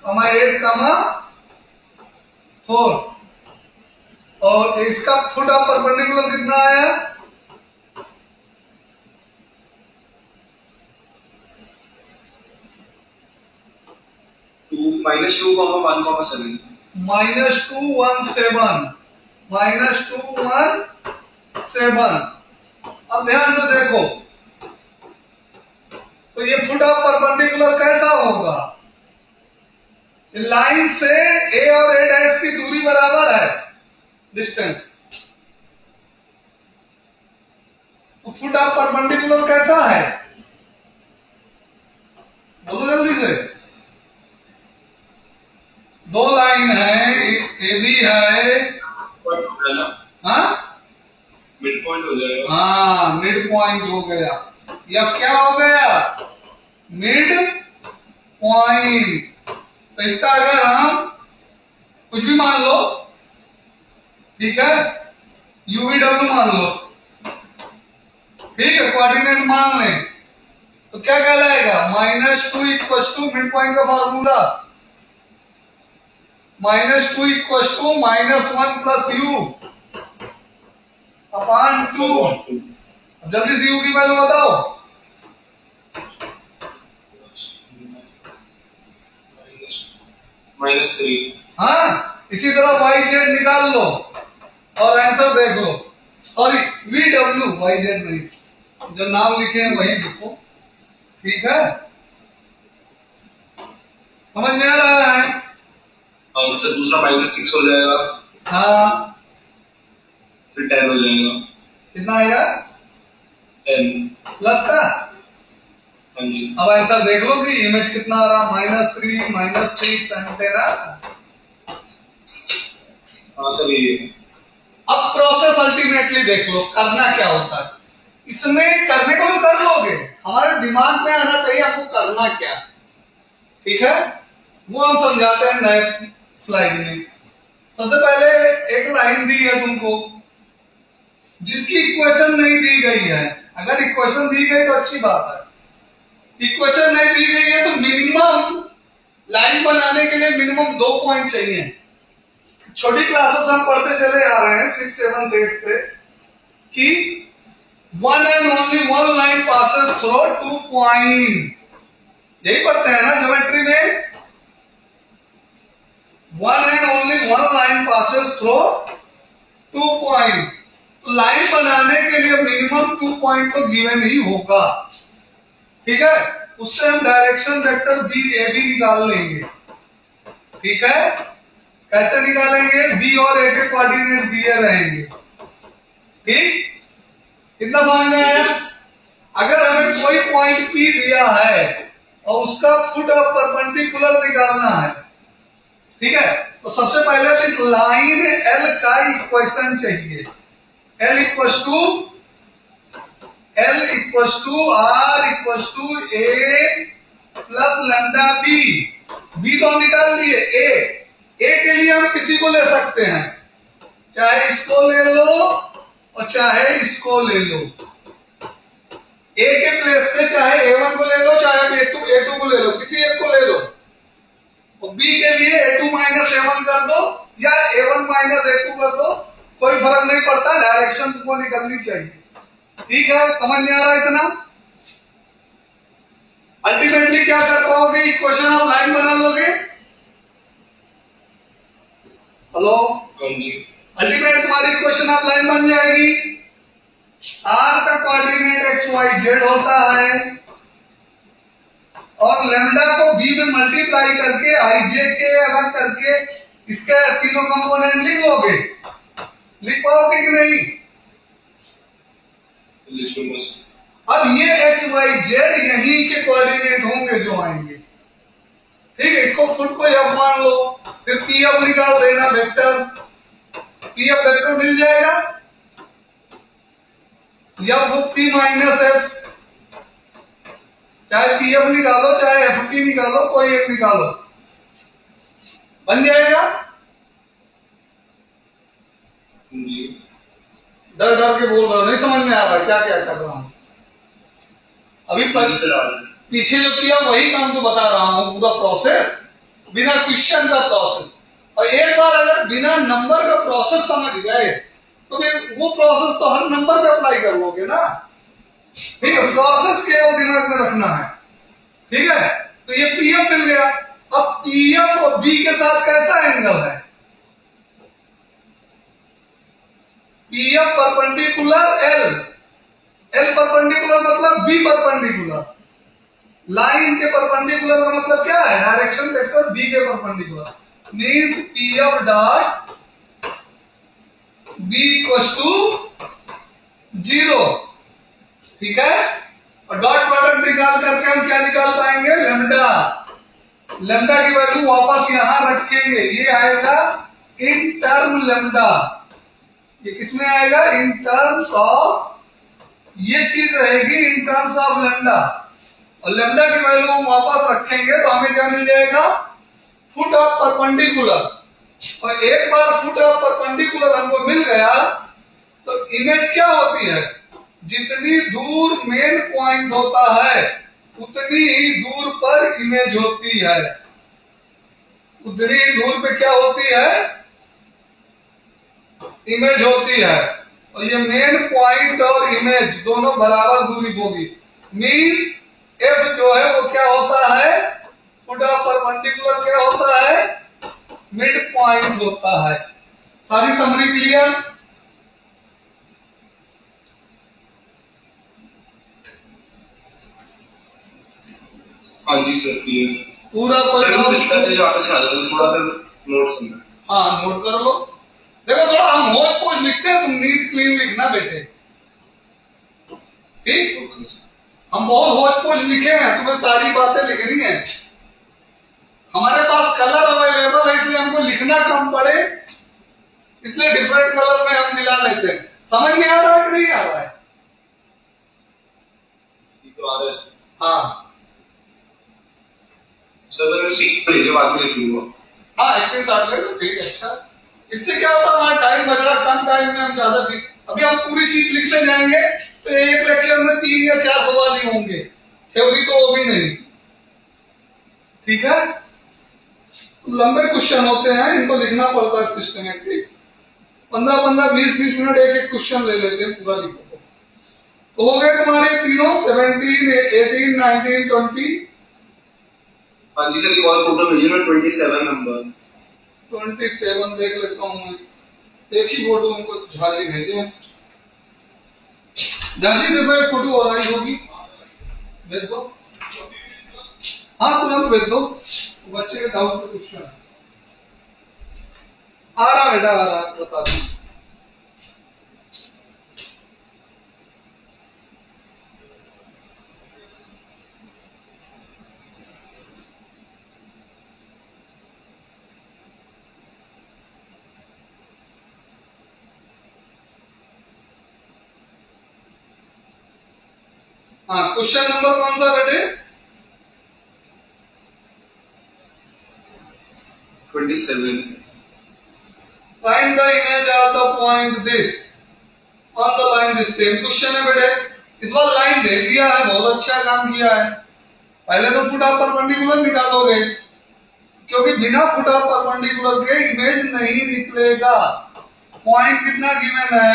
-8, 4 और इसका फुट ऑफ परपेंडिकुलर कितना आया? -2, 1, 7 -217 अब ध्यान से देखो तो ये फुट ऑफ परपेंडिकुलर कैसा होगा? लाइन से ए और ए डैश की दूरी बराबर है, डिस्टेंस। तो फुट ऑफ परपेंडिकुलर कैसा है बोलो जल्दी से। दो लाइन है, ए बी है, हाँ मिड पॉइंट हो जाएगा। हाँ मिड पॉइंट हो गया, या क्या हो गया? Mid point. तो इसका अगर हम कुछ भी मान लो, ठीक है, यूवीडब्ल्यू मान लो, ठीक है, कोऑर्डिनेट मान लें, तो क्या कहलाएगा? -2 इक्वल टू मिड पॉइंट का formula -2 equal to -1 plus U upon 2। अब जल्दी से यू की वैल्यू बताओ। -3। हाँ, इसी तरह वाई जेड निकाल लो और आंसर देख लो। सॉरी वीडब्ल्यू, वाई जेड नहीं, जो नाम लिखे हैं वही लिखो, ठीक है। समझ में आ रहा है? और सर दूसरा -6 हो जाएगा। हाँ फिर 10 हो जाएगा। कितना आएगा? 10 प्लस का। हाँ जी। अब आंसर देख लो कि इमेज कितना आ रहा? -3 -6 तेरा। हाँ सर ये है। अब प्रोसेस अल्टीमेटली देख लो करना क्या होता है। इसमें करने को तो कर लोगे, हमारे दिमाग में आना चाहिए आपको करना क्या, ठीक है। वो हम समझाते हैं नए स्लाइड में। सबसे पहले एक लाइन दी है तुमको जिसकी इक्वेशन नहीं दी गई है। अगर इक्वेशन दी गई तो अच्छी बात है, इक्वेशन नहीं दी गई है तो मिनिमम लाइन बनाने के लिए मिनिमम 2 पॉइंट चाहिए। छोटी क्लासों से हम पढ़ते चले आ रहे हैं 6, 7, 8 से कि one and only one line passes through 2 point. यही पढ़ते हैं ना ज्योमेट्री में, one and only one line passes through 2 point. तो लाइन बनाने के लिए मिनिमम 2 पॉइंट तो गिवन ही होगा, ठीक है। उससे हम direction vector B A B निकाल लेंगे, ठीक है। कैसे निकालेंगे? बी और ए के कोऑर्डिनेट दिए रहेंगे, ठीक। कितना समझ में आया? अगर हमें कोई पॉइंट पी दिया है और उसका फुट ऑफ परपेंडिकुलर निकालना है, ठीक है, तो सबसे पहले तो इस लाइन एल का इक्वेशन चाहिए। L equal to R equal to A plus lambda B. B तो हम निकाल दिए, ए के लिए हम किसी को ले सकते हैं, चाहे इसको ले लो और चाहे इसको ले लो। ए के प्लेस पे चाहे A1 को ले लो चाहे A2 को ले लो, किसी एक को ले लो। और बी के लिए A2 माइनस A1 कर दो या A1 माइनस A2 कर दो, कोई फर्क नहीं पड़ता, डायरेक्शन तुमको निकलनी चाहिए, ठीक है। समझ में आ रहा है इतना? अल्टीमेटली क्या कर पाओगे? इक्वेशन ऑफ लाइन बना लोगे। हेलो, अल्टीमेट तुम्हारी इक्वेशन ऑफ लाइन बन जाएगी। आर का कोऑर्डिनेट एक्स वाई जेड होता है और लैम्डा को बी में मल्टीप्लाई करके आई जे के अलग करके इसके तीनों कंपोनेंट लिख लोगे। लिख पाओगे कि नहीं? अब ये एक्स वाई जेड यहीं के कोऑर्डिनेट होंगे जो आएंगे, ठीक है। इसको खुद को एफ मान लो, फिर पी एफ निकाल देना वेक्टर, पी एफ वेक्टर मिल जाएगा या वो पी माइनस एफ, चाहे पी एफ निकालो चाहे एफ पी निकालो, कोई एक निकालो, बन जाएगा। जी डर डर के बोल रहा हूँ, नहीं समझ में आ रहा है क्या क्या कर रहा हूँ अभी पीछे जो किया वही काम तो बता रहा हूँ, पूरा प्रोसेस बिना क्वेश्चन का प्रोसेस। और एक बार अगर बिना नंबर का प्रोसेस समझ गए तो फिर वो प्रोसेस तो हर नंबर पे अप्लाई कर लोगे ना। ठीक है, प्रोसेस केवल दिमाग में रखना है। ठीक है, तो ये पीएफ मिल गया। अब पीएफ और बी के साथ कैसा एंगल है? PF perpendicular L, L perpendicular मतलब बी परपेंडिकुलर। लाइन के परपेंडिकुलर का मतलब क्या है? डायरेक्शन वेक्टर बी के perpendicular. Means PF dot B equal to 0। ठीक है, और डॉट प्रोडक्ट निकाल करके हम क्या निकाल पाएंगे? लेमडा। लेमडा की वैल्यू वापस यहां रखेंगे, ये आएगा इन टर्म लेमडा। ये किसमें आएगा? इन टर्म्स ऑफ, ये चीज रहेगी इन टर्म्स ऑफ लेमडा। और लेमडा की वैल्यू हम वापस रखेंगे तो हमें क्या मिल जाएगा? Foot of perpendicular. और एक बार फुट ऑफ परपेंडिकुलर हमको मिल गया तो इमेज क्या होती है? जितनी दूर मेन पॉइंट होता है उतनी ही दूर पर इमेज होती है। उतनी ही दूर पे क्या होती है? इमेज होती है। और ये मेन पॉइंट और इमेज दोनों बराबर दूरी होगी। मीन्स एफ जो है वो क्या होता है? फुट ऑफ परपेंडिकुलर क्या होता है? मिड पॉइंट होता है। सारी समरी क्लियर? हाँ जी सर क्लियर। पूरा सर वो पिछला पेज वापस आ जाता है, थोड़ा सा नोट करना। हाँ नोट कर लो। देखो थोड़ा हम होच पोच लिखते हैं, तुम नीट क्लीन लिखना बेटे। ठीक, हम बहुत होच पोच लिखे हैं, तुम्हें सारी बातें लिखनी है। हमारे पास कलर अवेलेबल है इसलिए हमको लिखना कम पड़े, इसलिए डिफरेंट कलर में हम मिला लेते हैं। समझ में आ रहा है कि नहीं आ रहा है? तो आ रहा है हाँ सर, मैं सीख लीजिए, बाद में लिख लूंगा। हाँ स्क्रीन शॉट ले लो। ठीक है, अच्छा इससे क्या होता है? हमारा टाइम बच रहा, कम टाइम में हम ज्यादा सीख। अभी हम पूरी चीज लिखते जाएंगे तो एक लेक्चर में 3 या 4 सवाल ही होंगे, थ्योरी तो वो भी नहीं। ठीक है, लंबे क्वेश्चन होते हैं, इनको लिखना पड़ता है सिस्टमेटिक। 15-15, 20-20 मिनट एक एक क्वेश्चन ले लेते हैं, पूरा लिखो। तो हो गए तुम्हारे तीनों 17, 18, 19, 20। हाँ जी सर, एक और फोटो भेजिए ना, 27 नंबर। 27 देख लेता हूँ मैं। एक ही फोटो उनको झाली भेजे। झाली देखो, एक फोटो और आई होगी, भेज दो। हाँ तुरंत भेज दो, बच्चे के डाउट पे क्वेश्चन आ रहा बेटा, आ रहा बता दो। हाँ क्वेश्चन नंबर कौन सा बेटे? 27। Find the image of the point this on the line this same question है बेटे। इस बार लाइन दे दिया है, बहुत अच्छा काम किया है। पहले तो फुट ऑफ परपेंडिकुलर निकालोगे, क्योंकि बिना फुट ऑफ परपेंडिकुलर के इमेज नहीं निकलेगा। पॉइंट कितना गिवन है?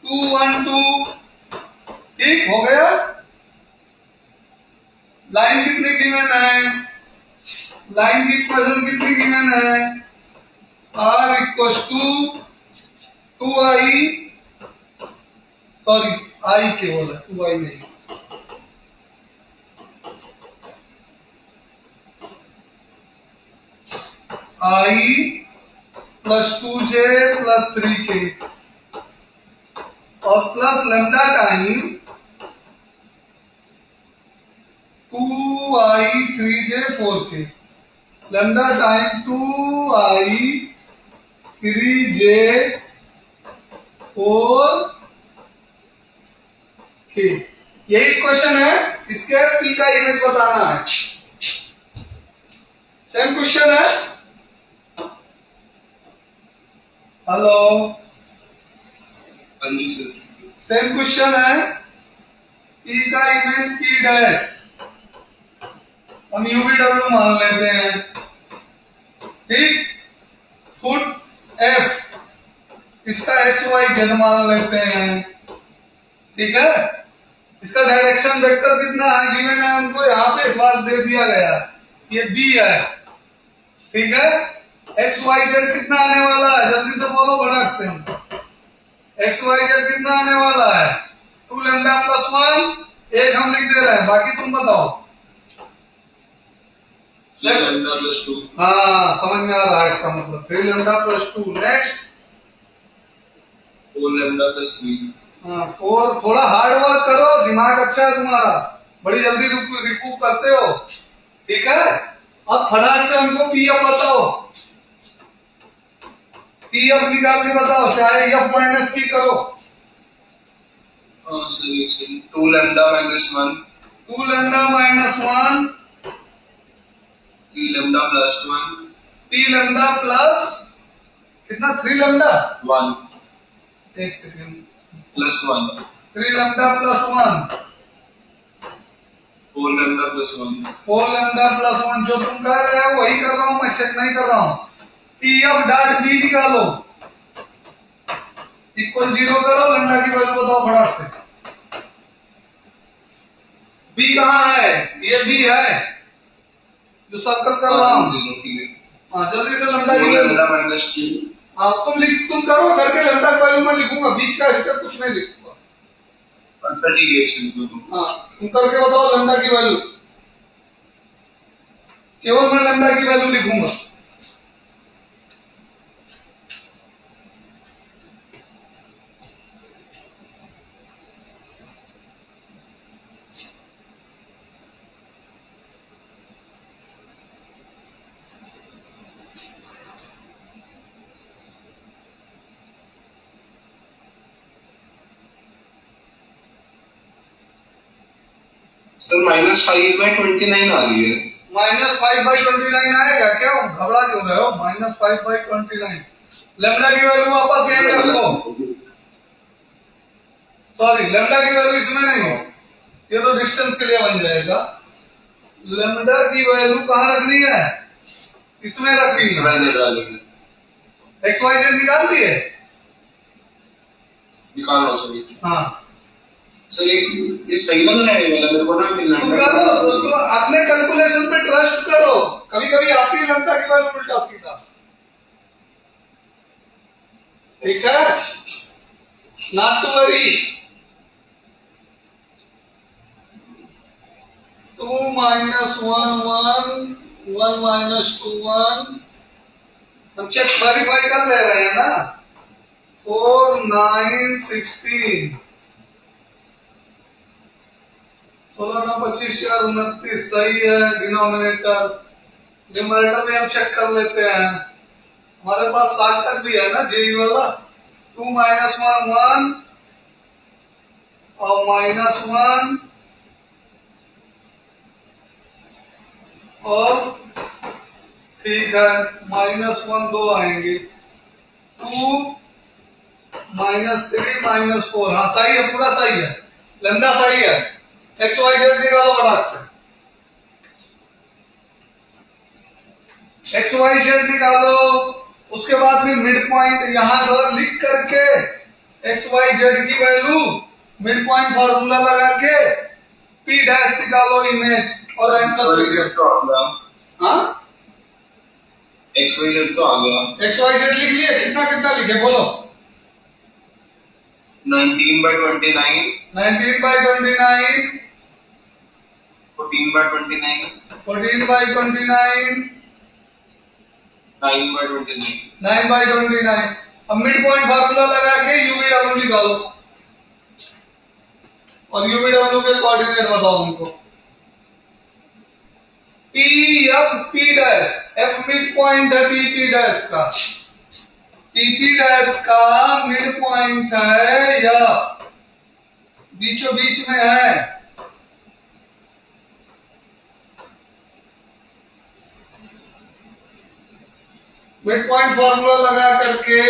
2, 1, 2। ठीक हो गया। लाइन कितनी गिवन है? लाइन की इक्वेशन कितनी गिवन है? r equal to 2i, sorry i केवल है, 2i नहीं। i plus 2j plus 3k और plus lambda time 2i 3j 4k। Lambda time 2i 3j 4k। यही क्वेश्चन है, इसके p का इमेज बताना है। सेम क्वेश्चन है। हेलो हाँ जी सर। सेम क्वेश्चन है, पी का इमेज पी डैश हम यूवीडब्ल्यू मान लेते हैं, ठीक। फुट एफ इसका एक्स वाई जेड मान लेते हैं, ठीक है। इसका डायरेक्शन वेक्टर कितना है, गिवन है हमको, यहाँ पे इस बार दे दिया गया, ये बी है, ठीक है। एक्स वाई जेड कितना आने वाला है, जल्दी से बोलो भड़क से हमको। एक्स वाई जेड कितना आने वाला है, 2 लैम्डा प्लस 1, एक हम लिख दे रहे हैं, बाकी तुम बताओ। 3 लैम्डा प्लस 2। हाँ समझ में आ रहा है, इसका मतलब 3 lambda plus 2। Next 4 lambda plus 3। हाँ 4। थोड़ा हार्ड वर्क करो, दिमाग अच्छा है तुम्हारा, बड़ी जल्दी रिकूप करते हो, ठीक है। अब फटाक से हमको पी एफ बताओ, पी एफ निकाल के बताओ, चाहे एफ माइनस पी करो। हाँ सर, एक second. 2 lambda minus 1, 2 lambda minus 1, 3 lambda plus 1, P lambda plus कितना, 3 लैम्डा 1, एक second, plus 1, 3 lambda plus 1, 4 lambda plus 1, 4 lambda plus 1। जो तुम कह रहे हो वही कर रहा हूं, मैं चेक नहीं कर रहा हूं। पी एफ डॉट बी निकालो, इक्वल 0 करो, लैम्डा की वैल्यू बताओ फटाक से। बी कहाँ है, ये बी है जो सर्कल कर रहा हूं। हाँ जल्दी से लैम्डा की वैल्यू। Lambda minus 2। हाँ तुम करो करके, लैम्डा की वैल्यू मैं लिखूंगा, बीच का इसका कुछ नहीं लिखूंगा। अच्छा ठीक है, इसमें हाँ तुम करके बताओ लैम्डा की वैल्यू, केवल मैं लैम्डा की वैल्यू लिखूंगा। सर -5/29 आ रही है। -5/29 आएगा क्या, घबरा क्यों रहे हो, -5/29। लैम्डा की वैल्यू वापस यहीं रखो, सॉरी लैम्डा की वैल्यू इसमें नहीं, ये तो डिस्टेंस के लिए बन जाएगा। लैम्डा की वैल्यू कहाँ रखनी है, इसमें रखनी है। एक्स वाई जेड निकाल दिए, निकाल लो सर। हाँ सर ये सही लग रहा है मेरे को ना, तुम करो, तुम अपने कैलकुलेशन पे ट्रस्ट करो, कभी कभी आती है लैम्डा की वैल्यू उल्टा सीधा, ठीक है। Not to worry. 2 माइनस 1 1, 1 माइनस 2 1, हम चेक वेरीफाई कर ले रहे हैं ना। 4 9 16, 16 9 25 4 29 सही है डिनोमिनेटर। न्यूमरेटर में हम चेक कर लेते हैं, हमारे पास शॉर्टकट भी है ना जेई वाला। 2 माइनस 1 1 और -1 और ठीक है -1 2 आएंगे, 2 -3 -4, हाँ सही है, पूरा सही है, लैम्डा सही है। एक्स वाई जेड निकालो फटाक से, एक्स वाई जेड निकालो। उसके बाद में मिड पॉइंट यहां लिख करके एक्स वाई जेड की वैल्यू मिड पॉइंट फॉर्मूला लगा के पी डैश निकालो इमेज और आंसर। हाँ एक्स वाई जेड तो आ गया। एक्स वाई जेड लिख लिए, कितना कितना लिखे बोलो। 19/29, 19/29, 14/29, 14/29, 9/29। 9/29। अब मिड पॉइंट फार्मूला लगा के यूवीडब्ल्यू निकालो और यूवीडब्ल्यू के कोऑर्डिनेट बताओ हमको। P F P dash, F mid point है पी डैश का, पी डैश का मिड पॉइंट है या बीचों बीच में है। मिड पॉइंट फॉर्मूला लगा करके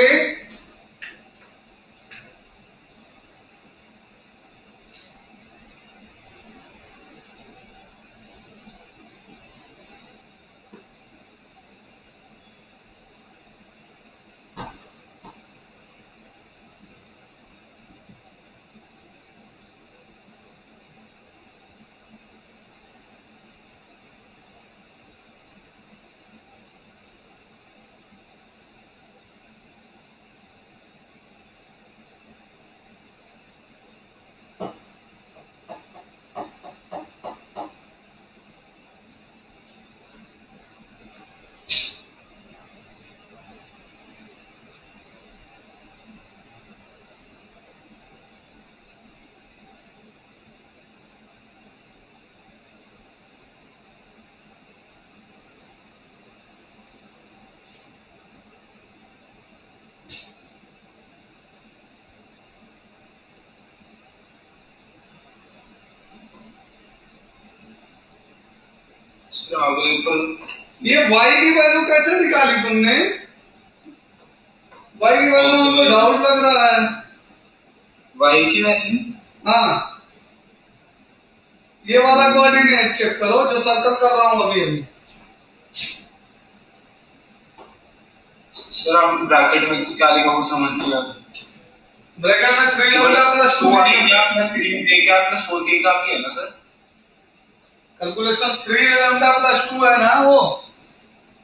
सर आगे पर ये y की वैल्यू कैसे निकाली तुमने? y की वैल्यू में तो डाउट लग रहा है। y की वैल्यू, हाँ, ये वाला कोऑर्डिनेट चेक करो जो सर्कल कर रहा हूं अभी अभी। सर आप ब्रैकेट में क्या लिखा वो समझ नहीं आता। ब्रैकेट में 3 लैम्डा प्लस 2 y क्या प्लस 3 क्या प्लस 4 के का भी है ना सर? कैलकुलेशन 3 लैम्डा प्लस 2 है ना वो।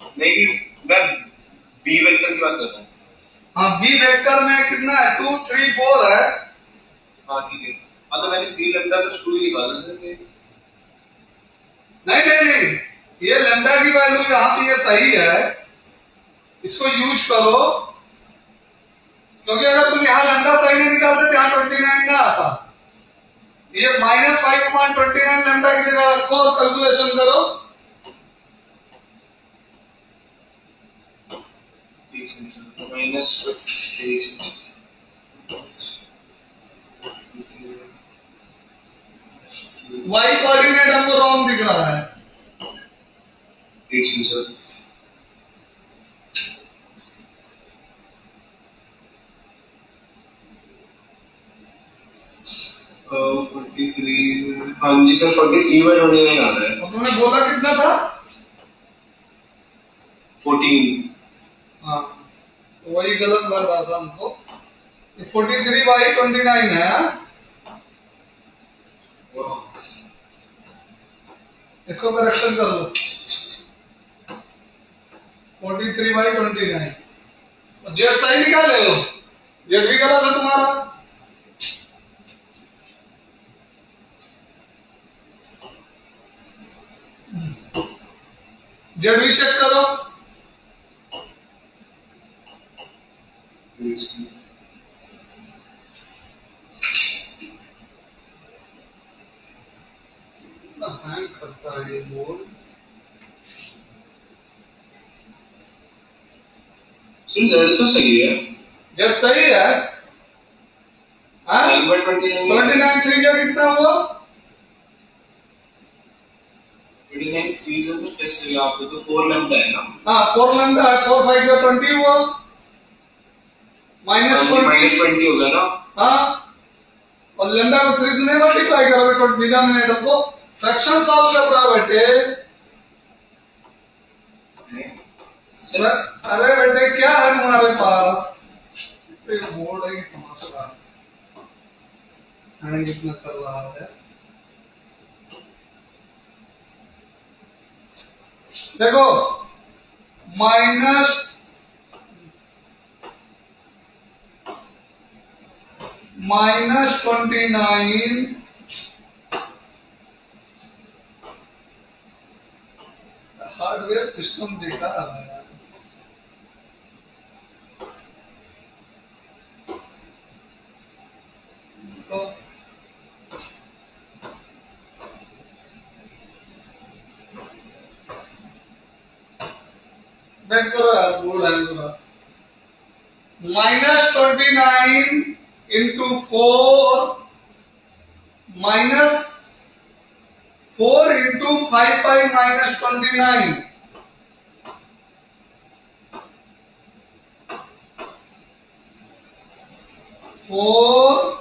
नहीं, मैं b वेक्टर की बात कर रहा हूँ। हाँ, बी वेक्टर में कितना है? 2 3 4 है। हाँ ठीक है। हाँ तो मैंने 3 लैम्डा प्लस 2 ही निकाला सर। नहीं नहीं नहीं, ये लैम्डा की वैल्यू यहाँ पे ये सही है, इसको यूज करो, क्योंकि अगर तुम यहाँ लैम्डा सही नहीं निकालते तो यहाँ 29 ना आता। ये -5.29 लैम्डा की जगह रखो और कैलकुलेशन करो। माइनस y कोऑर्डिनेट हमको रॉन्ग दिख रहा है। सर 43, हाँ जी सर 43/29 आ रहा है। और तुमने बोला कितना था? 14। हाँ, तो वही गलत लग रहा था हमको। 43/29 है। इसको करेक्शन कर लो। 43/29 जेड सही निकाले हो? जेड भी गलत है तुम्हारा। जेड भी चेक करो। हैंग करता है ये बोर्ड। जेड तो सही है। जेड सही है। 29 3 का कितना हुआ? 29 3 से सर कैसे आपको तो 4 लैम्डा है ना? हाँ 4 लैम्डा है, 4 5 का 20 हुआ, -20 हो गया ना। हाँ, और लैम्डा को 3 से मल्टीप्लाई करोगे डिनोमिनेटर को, फ्रैक्शन सॉल्व कर रहा बेटे। अरे बेटे क्या है तुम्हारे पास? बोर्ड है कि तमाशा हैंग इतना कर रहा है। देखो -29 हार्डवेयर सिस्टम देखा है। तो बैठ करो यार, बोर्ड हैंग हो रहा। -29 into 4 minus 4 into 5 by -29 4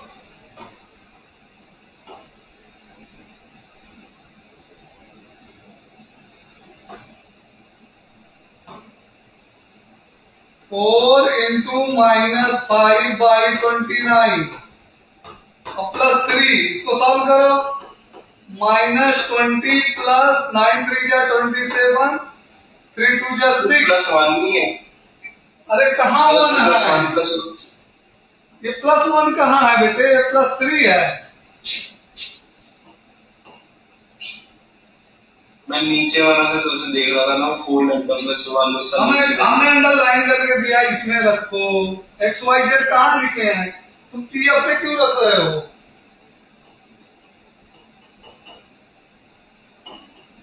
4 into -5 by 29 और +3, इसको सॉल्व करो। -20 प्लस 9 3 जा 27, 3 2 जा 6 +1 नहीं है। अरे कहाँ 1 है? +1 ये +1 कहाँ है बेटे? ये +3 है। मैं नीचे वाला से तो देख रहा था ना, 4 लैम्डा +1 हमने अंडरलाइन करके दिया, इसमें रखो। XYZ कहाँ लिखे हैं? तुम पीएफ पे क्यों रख रहे हो?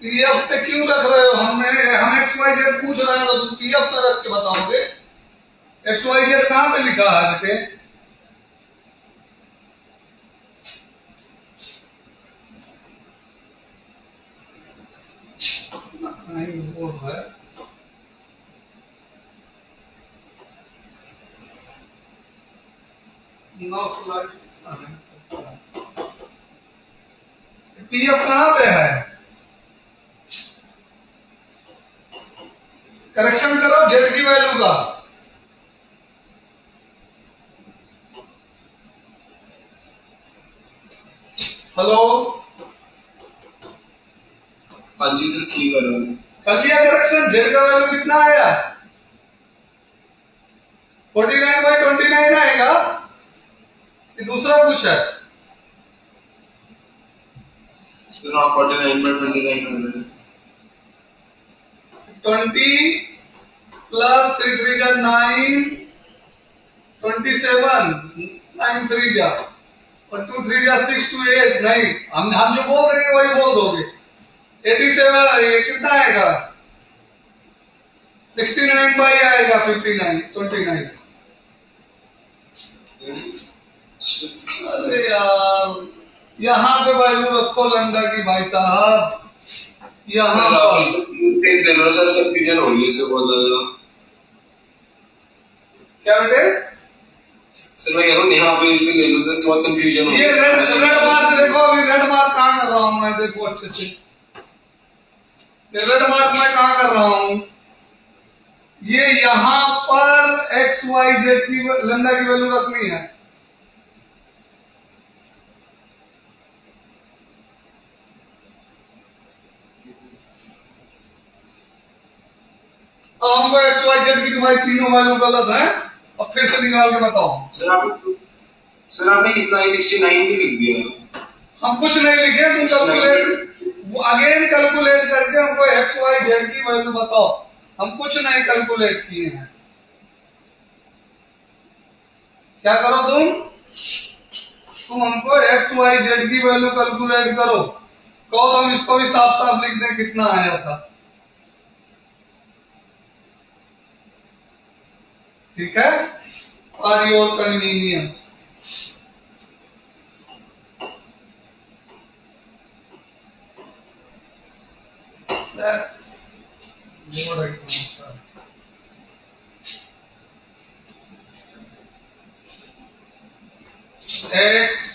पीएफ पे क्यों रख रहे हो? हम XYZ पूछ रहे हैं तो तुम पीएफ पे रख के बताओगे। XYZ कहाँ पे लिखा है बेटे? 9 स्लाइड पीएफ कहां पे है? करेक्शन करो जेड की वैल्यू का। हेलो, हाँ जी सर, ठीक कर रहा हूँ। कर लिया करेक्शन? जेड का वैल्यू कितना आया? 49/29 आएगा। ये दूसरा कुछ है? सर हाँ, 49/29 20 प्लस 3 3 जा 9, 27, 9 3 जा और 2 3 जा 6 2 8। नहीं, हम जो बोल रहे हैं वही बोल दोगे। 87 ये कितना आएगा? 69 बाई आएगा 59 29। अरे यार, यहाँ पे वैल्यू रखो लैम्डा की भाई साहब, यहाँ पर। सर कंफ्यूजन हो रही है इसमें बहुत ज्यादा। क्या बेटे? सर मैं कह रहा हूँ यहाँ पे इसमें ले लो सर, बहुत कंफ्यूजन हो ये रेड मार्क देखो, अभी रेड मार्क कहाँ कर रहा हूँ मैं, देखो अच्छे से। रेड मार्क मैं कहाँ कर रहा हूँ? ये यहाँ पर एक्स वाई जेड की लैम्डा की वैल्यू रखनी है। अब हमको एक्स वाई जेड की तो भाई तीनों वैल्यू गलत है, और फिर से निकाल के बताओ। सर आपने कितना ही 69 भी लिख दिया। हम कुछ नहीं लिखे, तुम कैलकुलेट अगेन कैलकुलेट करके हमको एक्स वाई जेड की वैल्यू बताओ। हम कुछ नहीं कैलकुलेट किए हैं। क्या करो तुम हमको एक्स वाई जेड की वैल्यू कैलकुलेट करो। कहो तो हम इसको भी साफ साफ लिख दें कितना आया था। ठीक है, for your convenience. X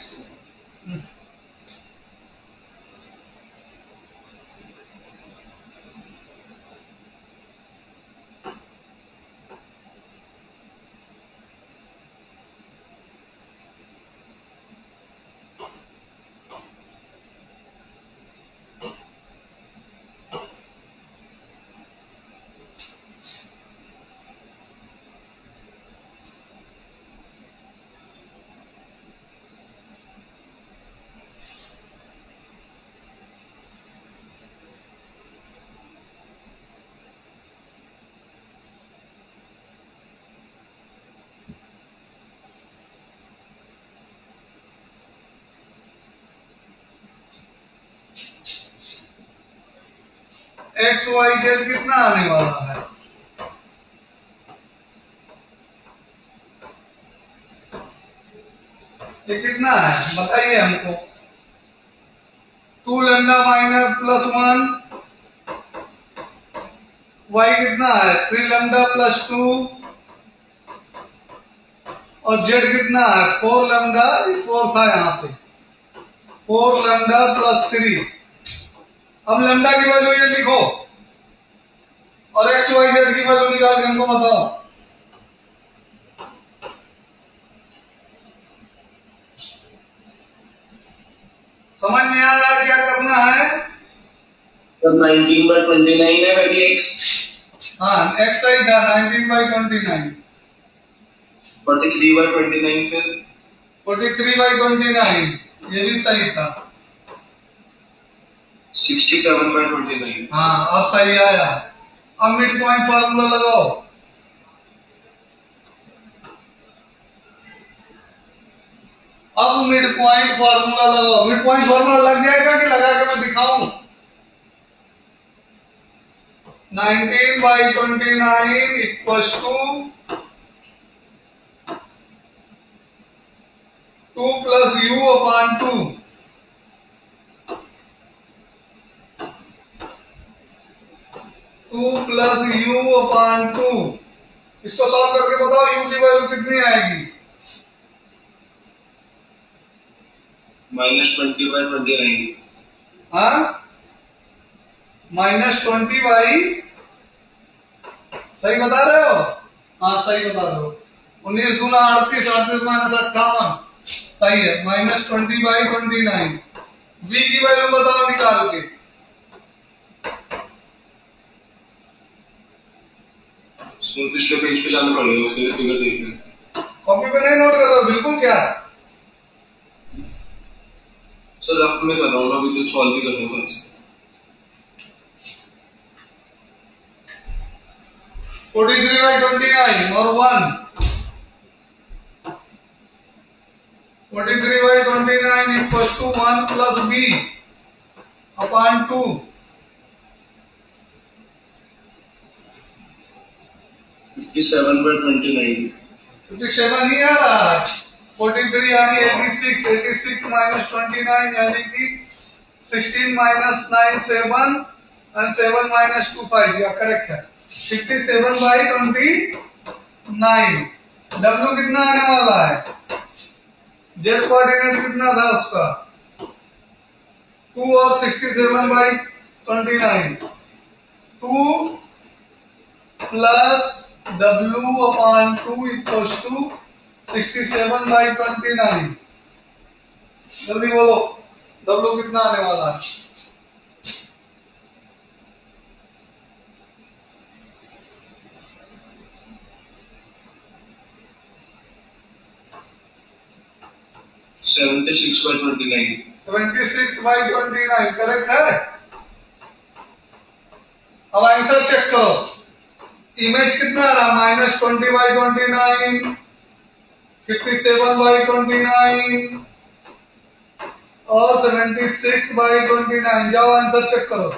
X Y Z कितना आने वाला है? ये कितना है बताइए हमको। 2 लैम्डा माइनस प्लस 1, वाई कितना है? 3 लैम्डा प्लस 2, और जेड कितना है? 4 लैम्डा, 4 था यहाँ पे, 4 लैम्डा प्लस 3। अब लैम्डा की वैल्यू ये लिखो और एक्स वाई जेड की वैल्यू निकाल के हमको बताओ। समझ में आ रहा है क्या करना है? सर 19/29 है वैल्यू एक्स। हाँ, एक्स सही था, 19/29। 43/29 फिर 43/29 ये भी सही था। 67/29। हाँ, अब सही आया। अब मिड पॉइंट फार्मूला लगाओ। अब मिड पॉइंट फार्मूला लगाओ। मिड पॉइंट फार्मूला लग जाएगा कि लगा के मैं दिखाऊं? 19/29 equals to 2 plus U upon 2। 2 plus U upon 2। इसको सॉल्व करके बताओ यू की वैल्यू कितनी आएगी? -20/29। हाँ, -20/, सही बता रहे हो? हाँ सही बता रहे हो। 19 दूना 38, 38 माइनस 58, सही है। -20/29। v की वैल्यू बताओ निकाल के। सर पिछले पेज पे जाना पड़ेगा, उसके लिए फिगर देखना। कॉपी पे नहीं नोट कर रहे हो बिल्कुल क्या? सर रफ में कर रहा हूँ, अभी तो सॉल्व भी कर रहा हूँ सर। 43/29 और 1। 43/29 equals to 1 plus b upon 2। 57/29। 57 नहीं आ रहा है। 43 यानी 86, 86 माइनस 29 यानी कि 16 माइनस 9 7 and 7 minus 2 5, या करेक्ट है। 57/29। W कितना आने वाला है? जेड कोऑर्डिनेट कितना था उसका? 2 और 67/29। 2 प्लस W/2 इक्वल्स टू 67/29। जल्दी बोलो W कितना आने वाला है? सेवेंटी 76/29 करेक्ट है। अब आंसर चेक करो। इमेज कितना आ रहा? -20/29, 57/29 और 76/29। जाओ आंसर चेक करो।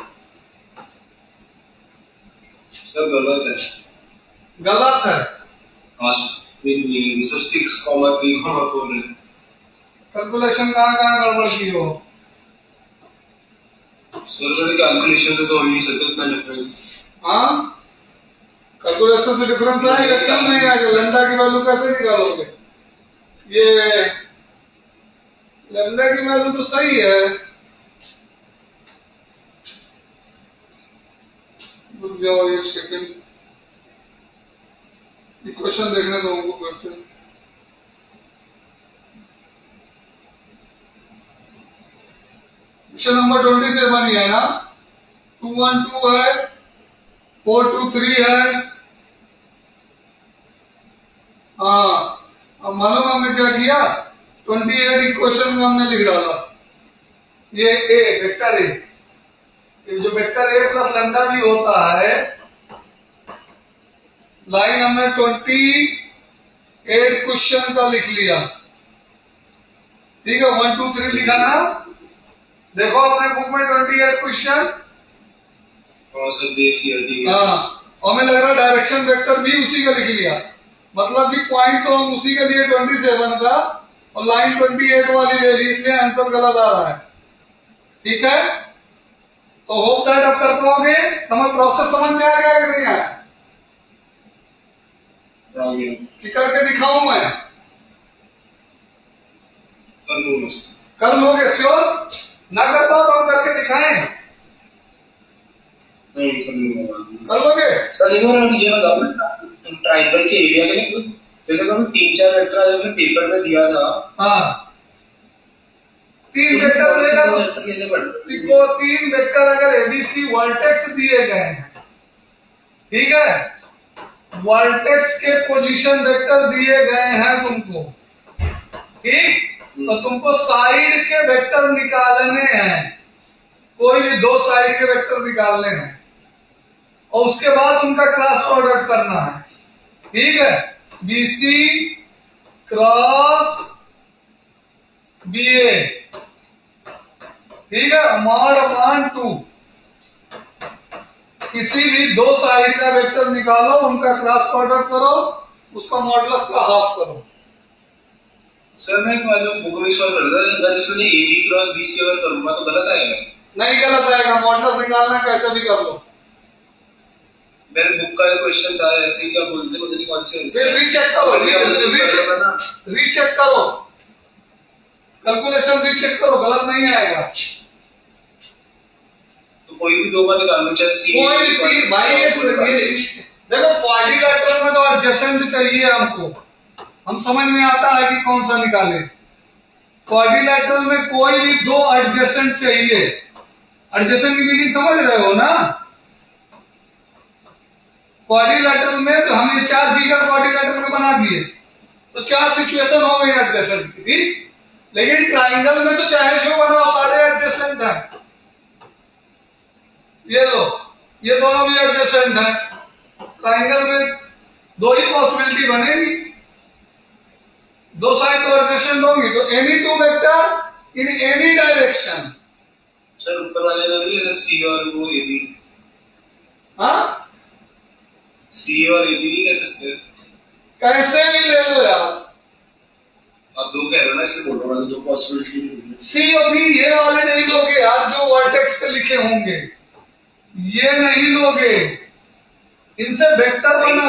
सर गलत है। गलत है? हाँ सर 6,3,4 है। कैलकुलेशन कहाँ गड़बड़ की हो? सर मेरे कैलकुलेशन से तो हो ही नहीं सकता इतना डिफरेंस। हाँ, कैलकुलेशन से डिफरेंस आएगा, क्यों नहीं आएगा? लैम्डा की वैल्यू कैसे निकालोगे? ये लैम्डा की वैल्यू तो सही है। रुक जाओ एक सेकंड, इक्वेशन देखने दो हमको क्वेश्चन। क्वेश्चन नंबर 27 ही है ना? 212 है, 423 है। हाँ, अब मालूम हमने क्या किया? 28 इक्वेशन में हमने लिख डाला ये ए वेक्टर ए। जो वेक्टर ए प्लस लैम्डा भी होता है, लाइन हमने 28 क्वेश्चन का लिख लिया। ठीक है, 1 2 3 लिखा ना? देखो अपने बुक में 28 क्वेश्चन। हाँ सर देख लिया, ठीक है। हाँ, और हमें लग रहा डायरेक्शन वेक्टर भी उसी का लिख लिया। मतलब कि पॉइंट तो हम उसी के लिए 27 का और लाइन 28 वाली ले ली, इसलिए आंसर गलत आ रहा है। ठीक है, तो होप दैट आप कर पाओगे। प्रोसेस समझ में आ गया कि नहीं आया? कि करके दिखाऊं मैं? कर लोगे श्योर? ना कर पाओ तो हम करके दिखाएं? नहीं कर लोगे? सर ये बताओ ट्राइंगल के एरिया में जैसे कभी 3-4 वेक्टर हमने पेपर में दिया था। हाँ, 3 वेक्टर देगा तो 3 वेक्टर अगर एबीसी वर्टेक्स दिए गए हैं, ठीक है, वर्टेक्स के पोजीशन वेक्टर दिए गए हैं तुमको, ठीक, तो तुमको साइड के वेक्टर निकालने हैं। कोई भी 2 साइड के वेक्टर निकालने हैं और उसके बाद उनका क्रॉस प्रोडक्ट करना है। ठीक है, बीसी क्रॉस बीए, ठीक है, मॉड अपॉन 2। किसी भी 2 साइड का वेक्टर निकालो, उनका क्रॉस प्रोडक्ट करो, उसका मॉडुलस का हाफ करो। सर मैं बुक में सॉल्व कर रहा था, अगर इसमें AB क्रॉस BC अगर करूंगा तो गलत आएगा? नहीं गलत आएगा, मॉडुलस निकालना कैसे भी कर लो। मेरे बुक का क्वेश्चन था ऐसे ही, क्या बोलते पता नहीं कौन से। फिर रीचेक करो, रीचेक करो। कैलकुलेशन भी चेक करो, गलत नहीं आएगा। तो कोई भी दो बार निकाल लो, चाहे सी कोई भी भाई ये देखो, क्वाड्रिलेटरल में तो एडजेसेंट चाहिए हमको, हम समझ में आता है कि कौन सा निकाले। क्वाड्रिलेटरल में कोई भी दो एडजेसेंट चाहिए। एडजेसेंट की मीनिंग समझ रहे हो ना? क्वाड्रिलेटरल में तो हमने 4 फिगर क्वाड्रिलेटरल में बना दिए, तो 4 सिचुएशन हो गई एडजेसेंट की, ठीक। लेकिन ट्राइंगल में तो चाहे जो बनाओ सारे एडजेसेंट है। ये लो, ये दोनों भी एडजेसेंट है। ट्राइंगल में दो ही पॉसिबिलिटी बनेगी, दो साइड तो एडजेसेंट होंगी, तो any two vector in any direction. Sir ऊपर वाले का भी सी और वो ए बी, हाँ सी और ए बी नहीं कह सकते? कैसे भी ले लो यार, आप दो कह रहे हो ना, इसलिए बोल रहा हूँ दो पॉसिबिलिटी। सी और बी ये वाले नहीं लोगे यार, जो वर्टेक्स पे लिखे होंगे ये नहीं लोगे, इनसे वेक्टर बना।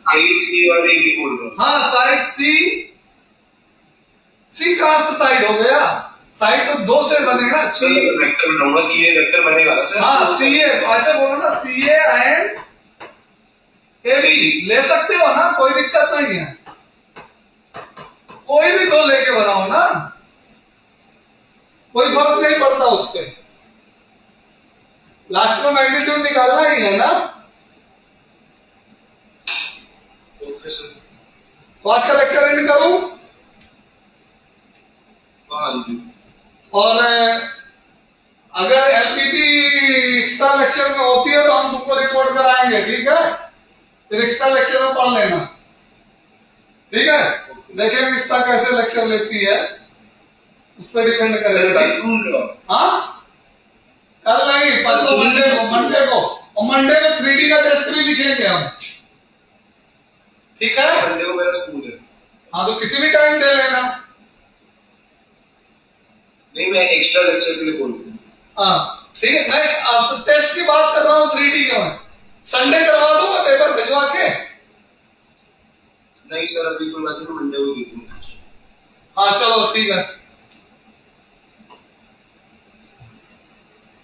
साइड सी और ए बी बोल रहा हूँ। हाँ साइड सी, सी कहां से साइड हो गया? साइड तो दो से बनेगा। सर वेक्टर बनाऊंगा, सी ए वेक्टर बनेगा ना सर? हाँ सी ए, ऐसे बोलो ना, सी ए एंड ए बी ले सकते हो ना, कोई दिक्कत नहीं है, कोई भी दो लेके बनाओ ना, कोई फर्क नहीं पड़ता उसके, लास्ट में मैग्नीट्यूड निकालना ही है ना। ओके सर, तो आज का लेक्चर एंड करूं? हाँ जी। और अगर एलपीटी एक्स्ट्रा लेक्चर में होती है तो हम तुमको रिपोर्ट कराएंगे, ठीक है? फिर एक्स्ट्रा लेक्चर में पढ़ लेना, ठीक है? देखेंगे इसका कैसे लेक्चर लेती है, उस पर डिपेंड करेगा। हाँ कल नहीं, परसों मंडे को और मंडे को 3D का टेस्ट भी लिखेंगे हम, ठीक है? मंडे को मेरा स्कूल है। हाँ तो किसी भी टाइम दे लेना। नहीं मैं एक्स्ट्रा लेक्चर के लिए बोल रहा हूँ। हाँ ठीक है, नहीं आपसे टेस्ट की बात कर रहा हूँ 3D का। मैं संडे करवा दूंगा पेपर भिजवा के। नहीं सर अभी कोई बात नहीं, मंडे को दे दूंगा। हाँ चलो ठीक है।